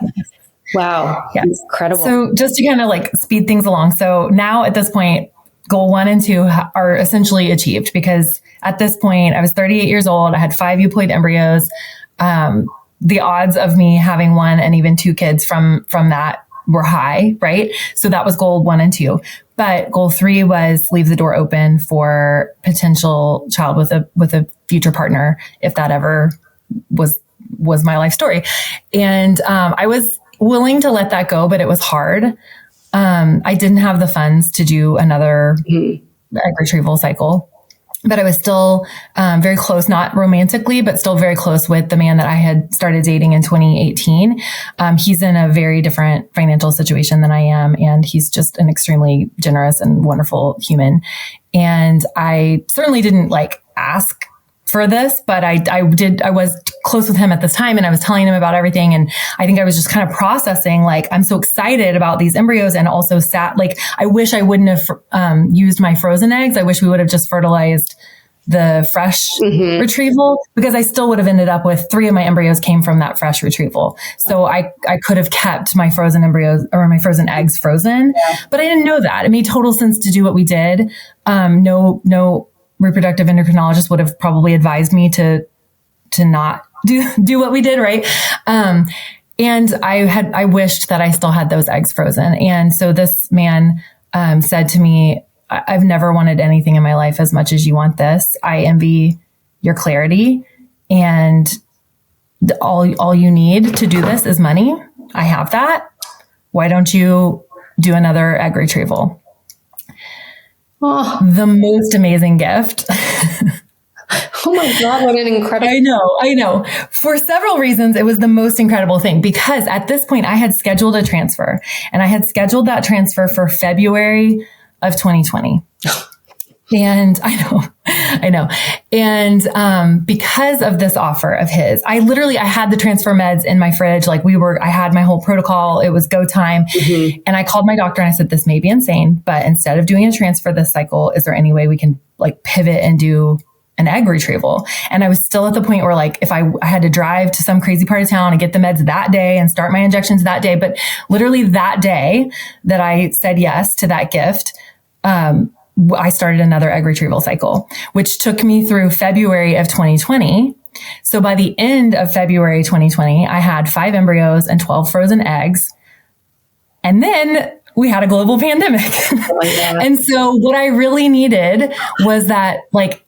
wow. Incredible. So just to kind of like speed things along. So now at this point, goal 1 and 2 are essentially achieved because at this point I was 38 years old. I had 5 euploid embryos. The odds of me having 1 and even 2 kids from that were high, right? So that was goal 1 and 2. But goal 3 was leave the door open for potential child with a future partner, if that ever was my life story. And I was willing to let that go, but it was hard. I didn't have the funds to do another egg retrieval cycle, but I was still very close, not romantically, but still very close with the man that I had started dating in 2018. He's in a very different financial situation than I am, and he's just an extremely generous and wonderful human. And I certainly didn't like ask for this, but I was close with him at this time, and I was telling him about everything. And I think I was just kind of processing, like, I'm so excited about these embryos, and also I wish I wouldn't have used my frozen eggs. I wish we would have just fertilized the fresh retrieval, because I still would have ended up with 3 of my embryos came from that fresh retrieval. So I could have kept my frozen embryos or my frozen eggs frozen, but I didn't know that. It made total sense to do what we did. No reproductive endocrinologist would have probably advised me to not do what we did. Right. And I wished that I still had those eggs frozen. And so this man said to me, I've never wanted anything in my life as much as you want this. I envy your clarity, and all you need to do this is money. I have that. Why don't you do another egg retrieval? Oh. The most amazing gift. Oh my God, what an incredible. I know. For several reasons, it was the most incredible thing, because at this point I had scheduled a transfer, and I had scheduled that transfer for February of 2020. And I know. And because of this offer of his, I had the transfer meds in my fridge. Like I had my whole protocol. It was go time. Mm-hmm. And I called my doctor and I said, this may be insane, but instead of doing a transfer this cycle, is there any way we can like pivot and do an egg retrieval? And I was still at the point where like, if I had to drive to some crazy part of town and get the meds that day and start my injections that day, but literally that day that I said yes to that gift, I started another egg retrieval cycle, which took me through February of 2020. So by the end of February 2020, I had 5 embryos and 12 frozen eggs. And then we had a global pandemic. Oh, yeah. And so what I really needed was that my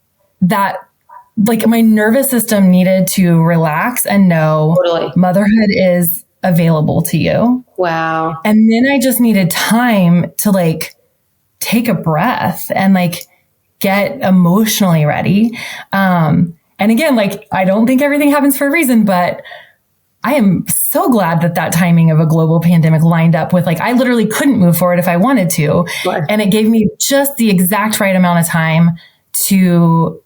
nervous system needed to relax and know motherhood is available to you. Wow. And then I just needed time to like take a breath and like get emotionally ready. And again, like, I don't think everything happens for a reason, but I am so glad that timing of a global pandemic lined up with like, I literally couldn't move forward if I wanted to. Right. And it gave me just the exact right amount of time to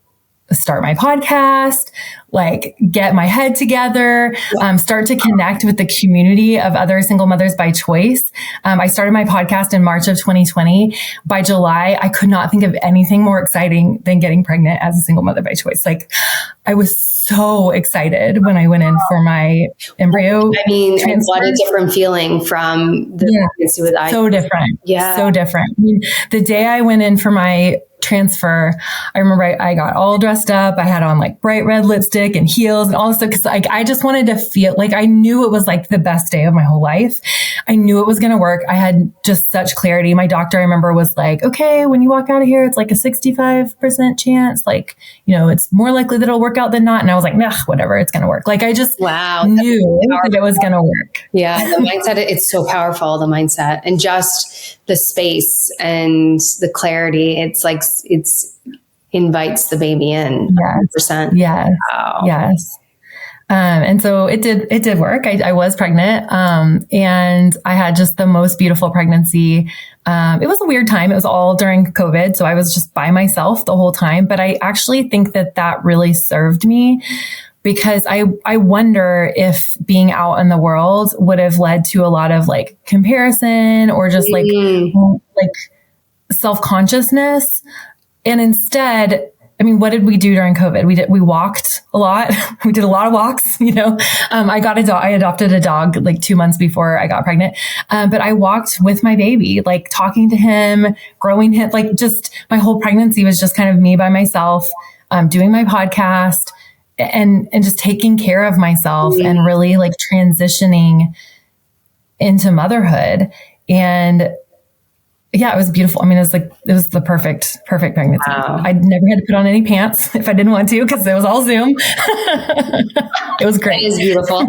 start my podcast, like get my head together, start to connect with the community of other single mothers by choice. I started my podcast in March of 2020. By July, I could not think of anything more exciting than getting pregnant as a single mother by choice. Like I was so excited when I went in for my embryo. I mean, what a different feeling from the pregnancy with IVF. So different. Yeah. So different. I mean, the day I went in for my transfer, I remember I got all dressed up. I had on like bright red lipstick and heels and all this stuff, because like I just wanted to feel like I knew it was like the best day of my whole life. I knew it was going to work. I had just such clarity. My doctor, I remember, was like, okay, when you walk out of here, it's like a 65% chance. Like, you know, it's more likely that it'll work out than not. And I was like, nah, whatever, it's going to work. Like I just knew that it was going to work. Yeah. The mindset, it's so powerful, the mindset, and just the space and the clarity. It's like, it's invites the baby in. 100%. Yes. Wow. Yes. And so it did work. I was pregnant. And I had just the most beautiful pregnancy. It was a weird time. It was all during COVID. So I was just by myself the whole time, but I actually think that really served me, because I wonder if being out in the world would have led to a lot of like comparison or just like self-consciousness. And instead, I mean, what did we do during COVID? We walked a lot. We did a lot of walks, you know. I adopted a dog like 2 months before I got pregnant. But I walked with my baby, like talking to him, growing him, like just my whole pregnancy was just kind of me by myself, doing my podcast and just taking care of myself and really like transitioning into motherhood. And yeah, it was beautiful. I mean, it was the perfect pregnancy. Wow. I never had to put on any pants if I didn't want to, because it was all Zoom. It was great. It is beautiful.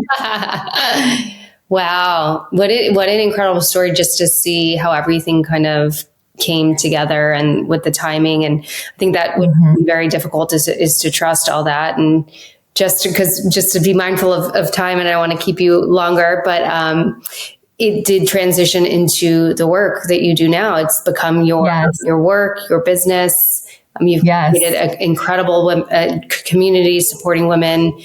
Wow. What an incredible story, just to see how everything kind of came together and with the timing. And I think that would be very difficult is to trust all that. And just to be mindful of time, and I don't want to keep you longer, but, it did transition into the work that you do now. It's become your work, your business. You've created an incredible community supporting women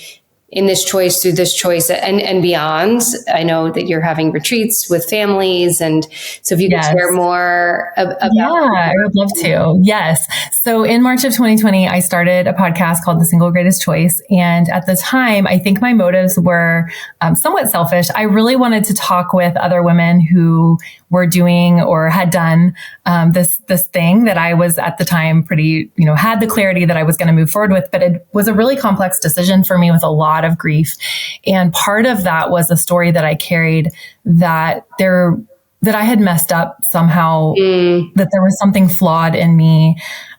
in this choice, through this choice, and beyond. I know that you're having retreats with families. And so if you could share more about I would love to. Yes. So in March of 2020, I started a podcast called The Single Greatest Choice. And at the time, I think my motives were somewhat selfish. I really wanted to talk with other women who were doing or had done this thing that I was at the time pretty, had the clarity that I was going to move forward with. But it was a really complex decision for me with a lot lot of grief. And part of that was a story that I carried that I had messed up somehow, that there was something flawed in me,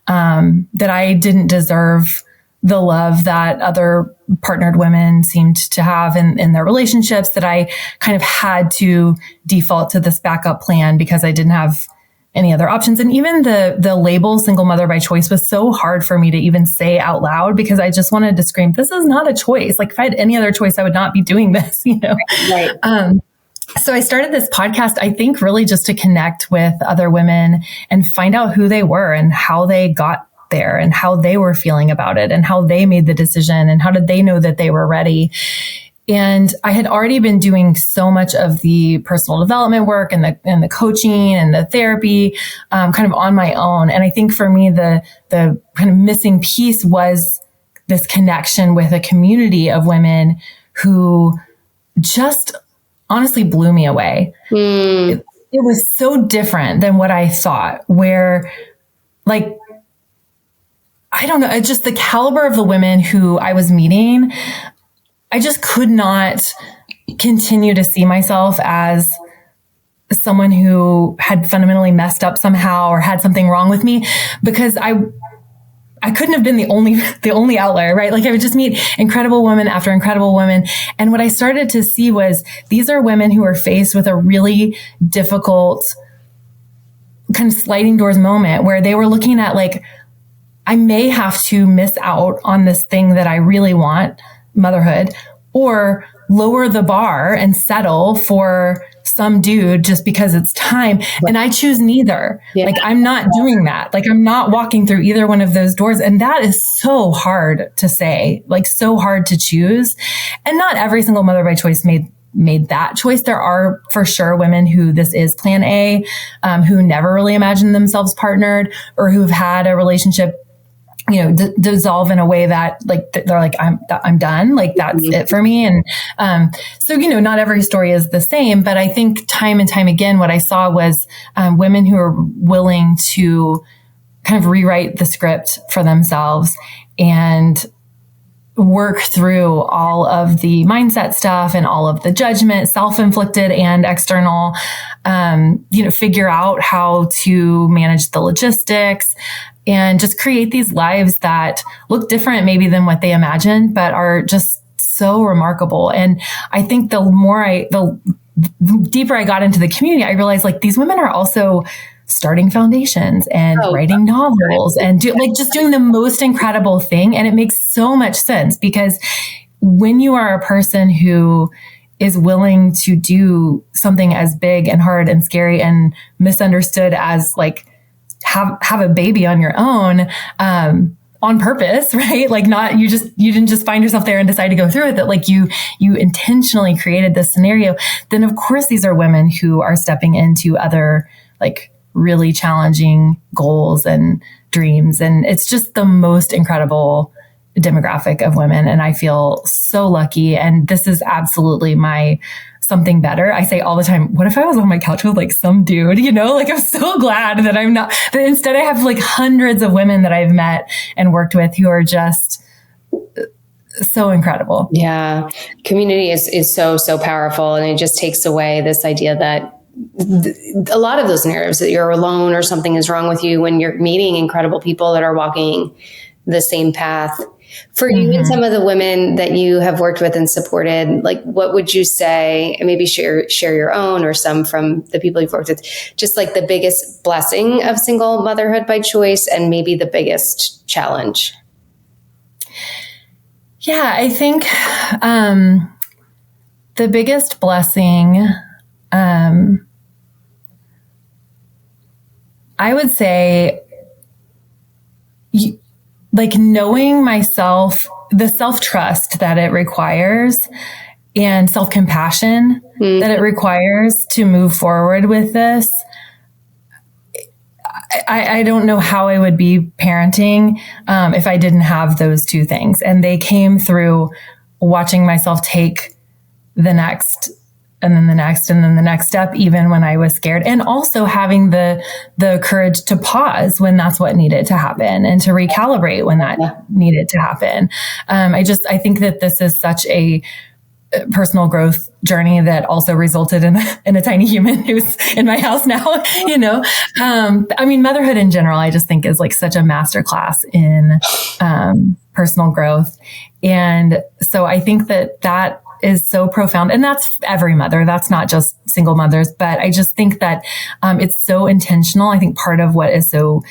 that I didn't deserve the love that other partnered women seemed to have in their relationships, that I kind of had to default to this backup plan because I didn't have any other options. And even the label single mother by choice was so hard for me to even say out loud, because I just wanted to scream, this is not a choice. Like if I had any other choice, I would not be doing this, Right. So I started this podcast, I think really just to connect with other women and find out who they were and how they got there and how they were feeling about it and how they made the decision and how did they know that they were ready. And I had already been doing so much of the personal development work and the coaching and the therapy, kind of on my own. And I think for me, the kind of missing piece was this connection with a community of women who just honestly blew me away. It was so different than what I thought, where like, I don't know, it's just the caliber of the women who I was meeting. I just could not continue to see myself as someone who had fundamentally messed up somehow or had something wrong with me, because I couldn't have been the only outlier, right? Like I would just meet incredible women after incredible women. And what I started to see was these are women who are faced with a really difficult kind of sliding doors moment where they were looking at like, I may have to miss out on this thing that I really want, motherhood, or lower the bar and settle for some dude just because it's time. And I choose neither. Yeah. Like I'm not doing that. Like I'm not walking through either one of those doors. And that is so hard to say, like so hard to choose. And not every single mother by choice made that choice. There are for sure women who this is plan A, who never really imagined themselves partnered or who've had a relationship dissolve in a way that like, they're like, I'm done. Like that's it for me. And, so, not every story is the same, but I think time and time again, what I saw was, women who are willing to kind of rewrite the script for themselves and work through all of the mindset stuff and all of the judgment, self-inflicted and external, figure out how to manage the logistics and just create these lives that look different maybe than what they imagined, but are just so remarkable. And I think the deeper I got into the community, I realized like these women are also starting foundations and writing novels and just doing the most incredible thing. And it makes so much sense because when you are a person who is willing to do something as big and hard and scary and misunderstood as like have a baby on your own, on purpose, right? Like you didn't just find yourself there and decide to go through with it. Like you intentionally created this scenario. Then of course, these are women who are stepping into other like really challenging goals and dreams. And it's just the most incredible demographic of women. And I feel so lucky. And this is absolutely my something better. I say all the time, what if I was on my couch with like some dude, like I'm so glad that I'm not, that instead I have like hundreds of women that I've met and worked with who are just so incredible. Yeah. Community is so powerful. And it just takes away this idea that a lot of those narratives that you're alone or something is wrong with you when you're meeting incredible people that are walking the same path. For you and some of the women that you have worked with and supported, like what would you say, and maybe share your own or some from the people you've worked with, just like the biggest blessing of single motherhood by choice and maybe the biggest challenge? Yeah, I think the biggest blessing, I would say, like knowing myself, the self-trust that it requires and self-compassion that it requires to move forward with this. I don't know how I would be parenting if I didn't have those two things. And they came through watching myself take the next and then the next, and then the next step, even when I was scared. And also having the courage to pause when that's what needed to happen, and to recalibrate when that needed to happen. I think that this is such a personal growth journey that also resulted in a tiny human who's in my house now, motherhood in general, I just think is like such a masterclass in, personal growth. And so I think that is so profound, and that's every mother. That's not just single mothers, but I just think that, it's so intentional. I think part of what is so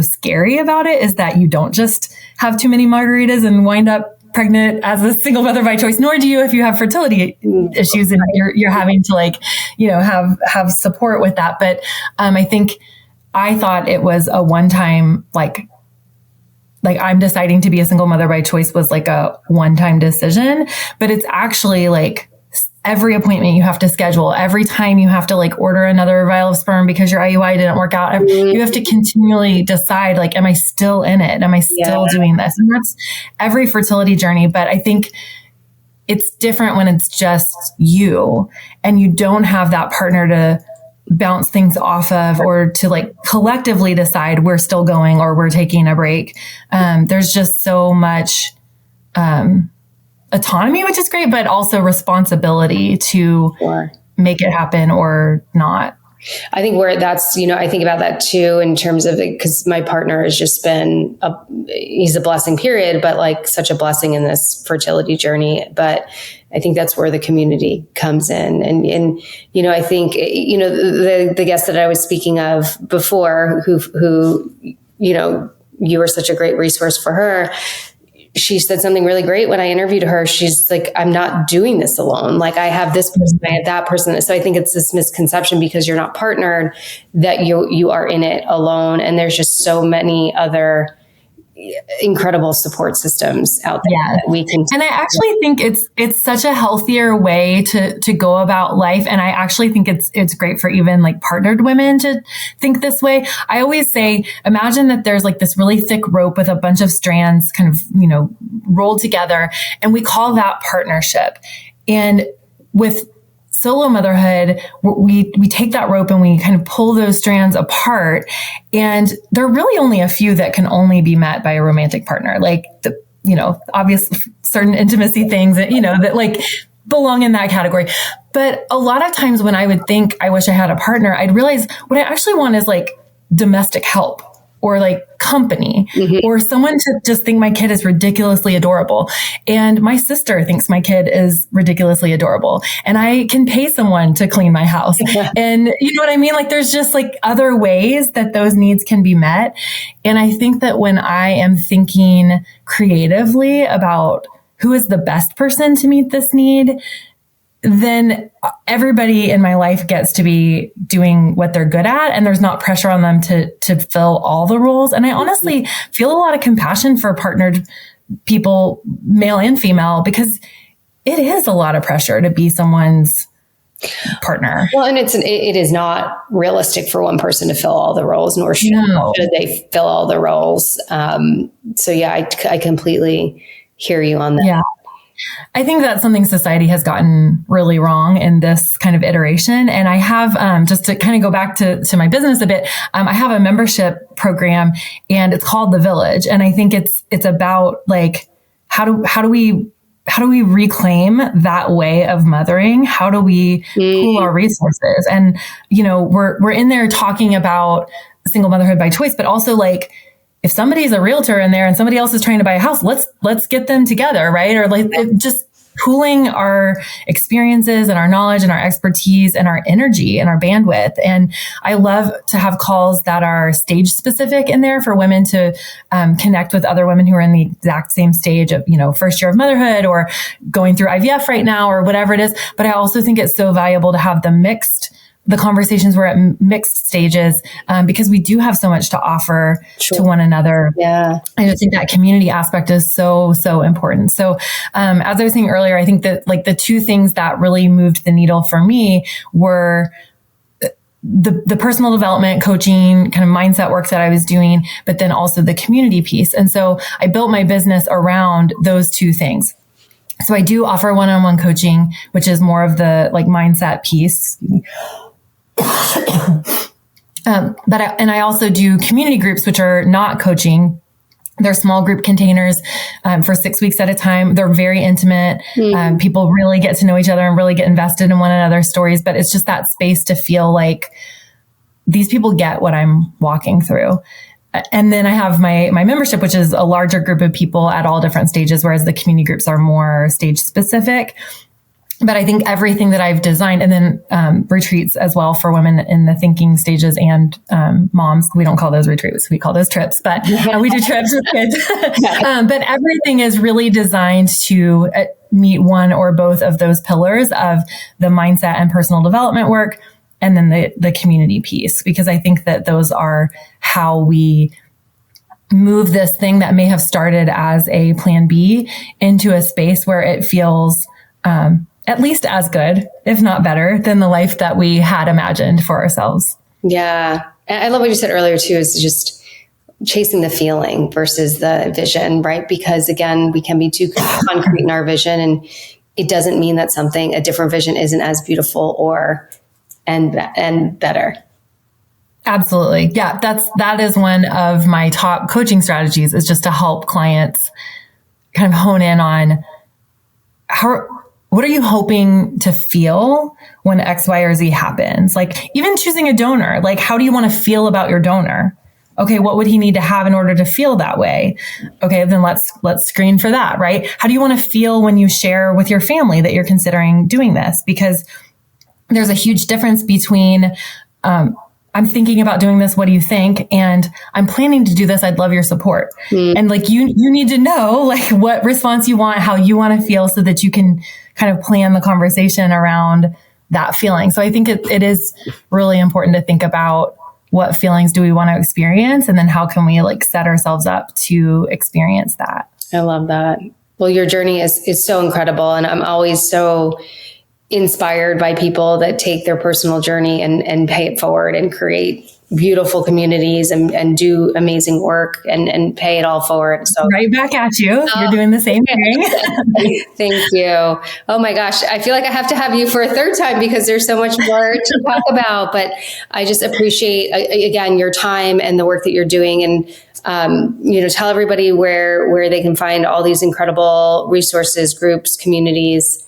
scary about it is that you don't just have too many margaritas and wind up pregnant as a single mother by choice, nor do you if you have fertility issues and you're having to have support with that. But I think I thought it was a one-time, like I'm deciding to be a single mother by choice was like a one-time decision, but it's actually like every appointment you have to schedule, every time you have to like order another vial of sperm because your IUI didn't work out. You have to continually decide, like, am I still in it? Am I still doing this? And that's every fertility journey. But I think it's different when it's just you and you don't have that partner to bounce things off of, or to like collectively decide we're still going or we're taking a break. There's just so much, autonomy, which is great, but also responsibility to make it happen or not. I think I think about that too, in terms of it, because my partner has just been he's a blessing, period, but like such a blessing in this fertility journey. But I think that's where the community comes in. And I think, the guest that I was speaking of before, who, you were such a great resource for her. She said something really great when I interviewed her. She's like, I'm not doing this alone. Like, I have this person, I have that person. So I think it's this misconception, because you're not partnered, that you are in it alone. And there's just so many other incredible support systems out there that we can. And I actually think it's such a healthier way to go about life. And I actually think it's great for even like partnered women to think this way. I always say, imagine that there's like this really thick rope with a bunch of strands kind of, rolled together, and we call that partnership. And with solo motherhood, we take that rope and we kind of pull those strands apart. And there are really only a few that can only be met by a romantic partner, like obvious certain intimacy things that, that like belong in that category. But a lot of times when I would think I wish I had a partner, I'd realize what I actually want is like domestic help, or like company, or someone to just think my kid is ridiculously adorable. And my sister thinks my kid is ridiculously adorable, and I can pay someone to clean my house. And you know what I mean? Like, there's just like other ways that those needs can be met. And I think that when I am thinking creatively about who is the best person to meet this need, then everybody in my life gets to be doing what they're good at, and there's not pressure on them to fill all the roles. And I honestly feel a lot of compassion for partnered people, male and female, because it is a lot of pressure to be someone's partner. Well, and it is not realistic for one person to fill all the roles, nor should they fill all the roles. So yeah, I completely hear you on that. Yeah. I think that's something society has gotten really wrong in this kind of iteration. And I have, just to kind of go back to my business a bit, I have a membership program, and it's called The Village. And I think it's about like, how do we reclaim that way of mothering? How do we pool our resources? And, we're in there talking about single motherhood by choice, but also like, if somebody's a realtor in there and somebody else is trying to buy a house, let's get them together, right? Or like just pooling our experiences and our knowledge and our expertise and our energy and our bandwidth. And I love to have calls that are stage specific in there for women to connect with other women who are in the exact same stage of, first year of motherhood or going through IVF right now or whatever it is. But I also think it's so valuable to have the conversations were at mixed stages, because we do have so much to offer to one another. Yeah. I just think that community aspect is so, so important. So, as I was saying earlier, I think that like the two things that really moved the needle for me were the personal development, coaching, kind of mindset work that I was doing, but then also the community piece. And so I built my business around those two things. So I do offer one-on-one coaching, which is more of the like mindset piece. I also do community groups, which are not coaching. They're small group containers for 6 weeks at a time. They're very intimate. People really get to know each other and really get invested in one another's stories. But it's just that space to feel like these people get what I'm walking through. And then I have my membership, which is a larger group of people at all different stages, whereas the community groups are more stage specific. But I think everything that I've designed, and then retreats as well for women in the thinking stages and moms. We don't call those retreats. We call those trips, but we do trips with kids. But everything is really designed to meet one or both of those pillars of the mindset and personal development work, and then the community piece, because I think that those are how we move this thing that may have started as a plan B into a space where it feels at least as good, if not better, than the life that we had imagined for ourselves. Yeah. And I love what you said earlier too, is just chasing the feeling versus the vision, right? Because again, we can be too concrete in our vision, and it doesn't mean that a different vision isn't as beautiful and better. Absolutely. Yeah. That is one of my top coaching strategies, is just to help clients kind of hone in on what are you hoping to feel when X, Y, or Z happens? Like even choosing a donor, like how do you want to feel about your donor? Okay, what would he need to have in order to feel that way? Okay, then let's screen for that, right? How do you want to feel when you share with your family that you're considering doing this? Because there's a huge difference between, I'm thinking about doing this. What do you think? And I'm planning to do this. I'd love your support. And like, you need to know like what response you want, how you want to feel, so that you can kind of plan the conversation around that feeling. So I think it is really important to think about what feelings do we want to experience, and then how can we like set ourselves up to experience that. I love that. Well, your journey is so incredible. And I'm always so inspired by people that take their personal journey and pay it forward and create beautiful communities and do amazing work and pay it all forward. So right back at you. You're doing the same thing. Thank you. Oh my gosh. I feel like I have to have you for a third time because there's so much more to talk about, but I just appreciate again, your time and the work that you're doing, and tell everybody where they can find all these incredible resources, groups, communities.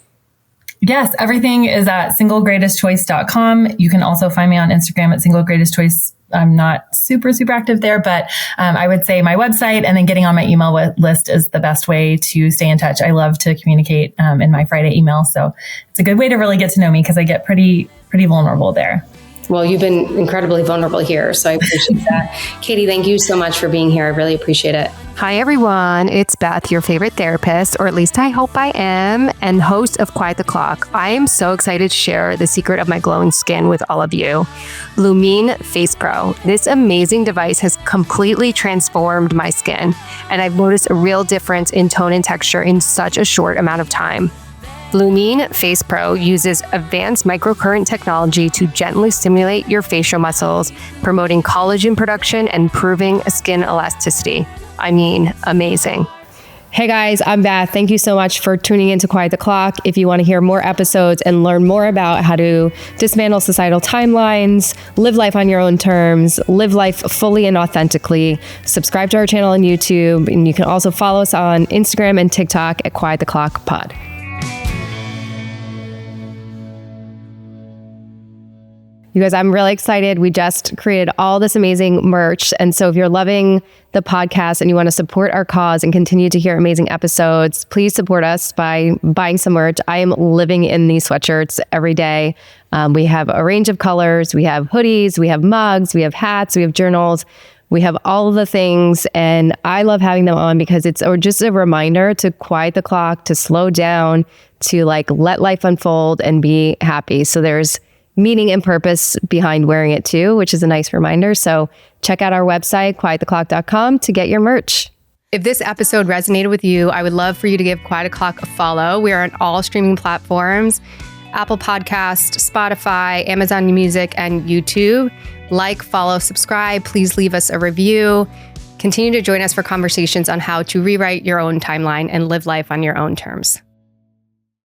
Yes, everything is at singlegreatestchoice.com. You can also find me on Instagram at singlegreatestchoice. I'm not super active there, but I would say my website and then getting on my email list is the best way to stay in touch. I love to communicate in my Friday email. So it's a good way to really get to know me, because I get pretty vulnerable there. Well, you've been incredibly vulnerable here, so I appreciate that. Katie, thank you so much for being here. I really appreciate it. Hi, everyone. It's Beth, your favorite therapist, or at least I hope I am, and host of Quiet the Clock. I am so excited to share the secret of my glowing skin with all of you. Lumine Face Pro. This amazing device has completely transformed my skin, and I've noticed a real difference in tone and texture in such a short amount of time. Lumine Face Pro uses advanced microcurrent technology to gently stimulate your facial muscles, promoting collagen production and improving skin elasticity. I mean, amazing. Hey guys, I'm Beth. Thank you so much for tuning in to Quiet the Clock. If you want to hear more episodes and learn more about how to dismantle societal timelines, live life on your own terms, live life fully and authentically, subscribe to our channel on YouTube, and you can also follow us on Instagram and TikTok at Quiet the Clock Pod. You guys, I'm really excited. We just created all this amazing merch. And so if you're loving the podcast and you want to support our cause and continue to hear amazing episodes, please support us by buying some merch. I am living in these sweatshirts every day. We have a range of colors. We have hoodies, we have mugs, we have hats, we have journals. We have all of the things, and I love having them on because it's just a reminder to quiet the clock, to slow down, to like let life unfold and be happy. So there's meaning and purpose behind wearing it too, which is a nice reminder. So check out our website, quiettheclock.com, to get your merch. If this episode resonated with you, I would love for you to give Quiet the Clock a follow. We are on all streaming platforms, Apple Podcast, Spotify, Amazon Music, and YouTube. Like, follow, subscribe. Please leave us a review. Continue to join us for conversations on how to rewrite your own timeline and live life on your own terms.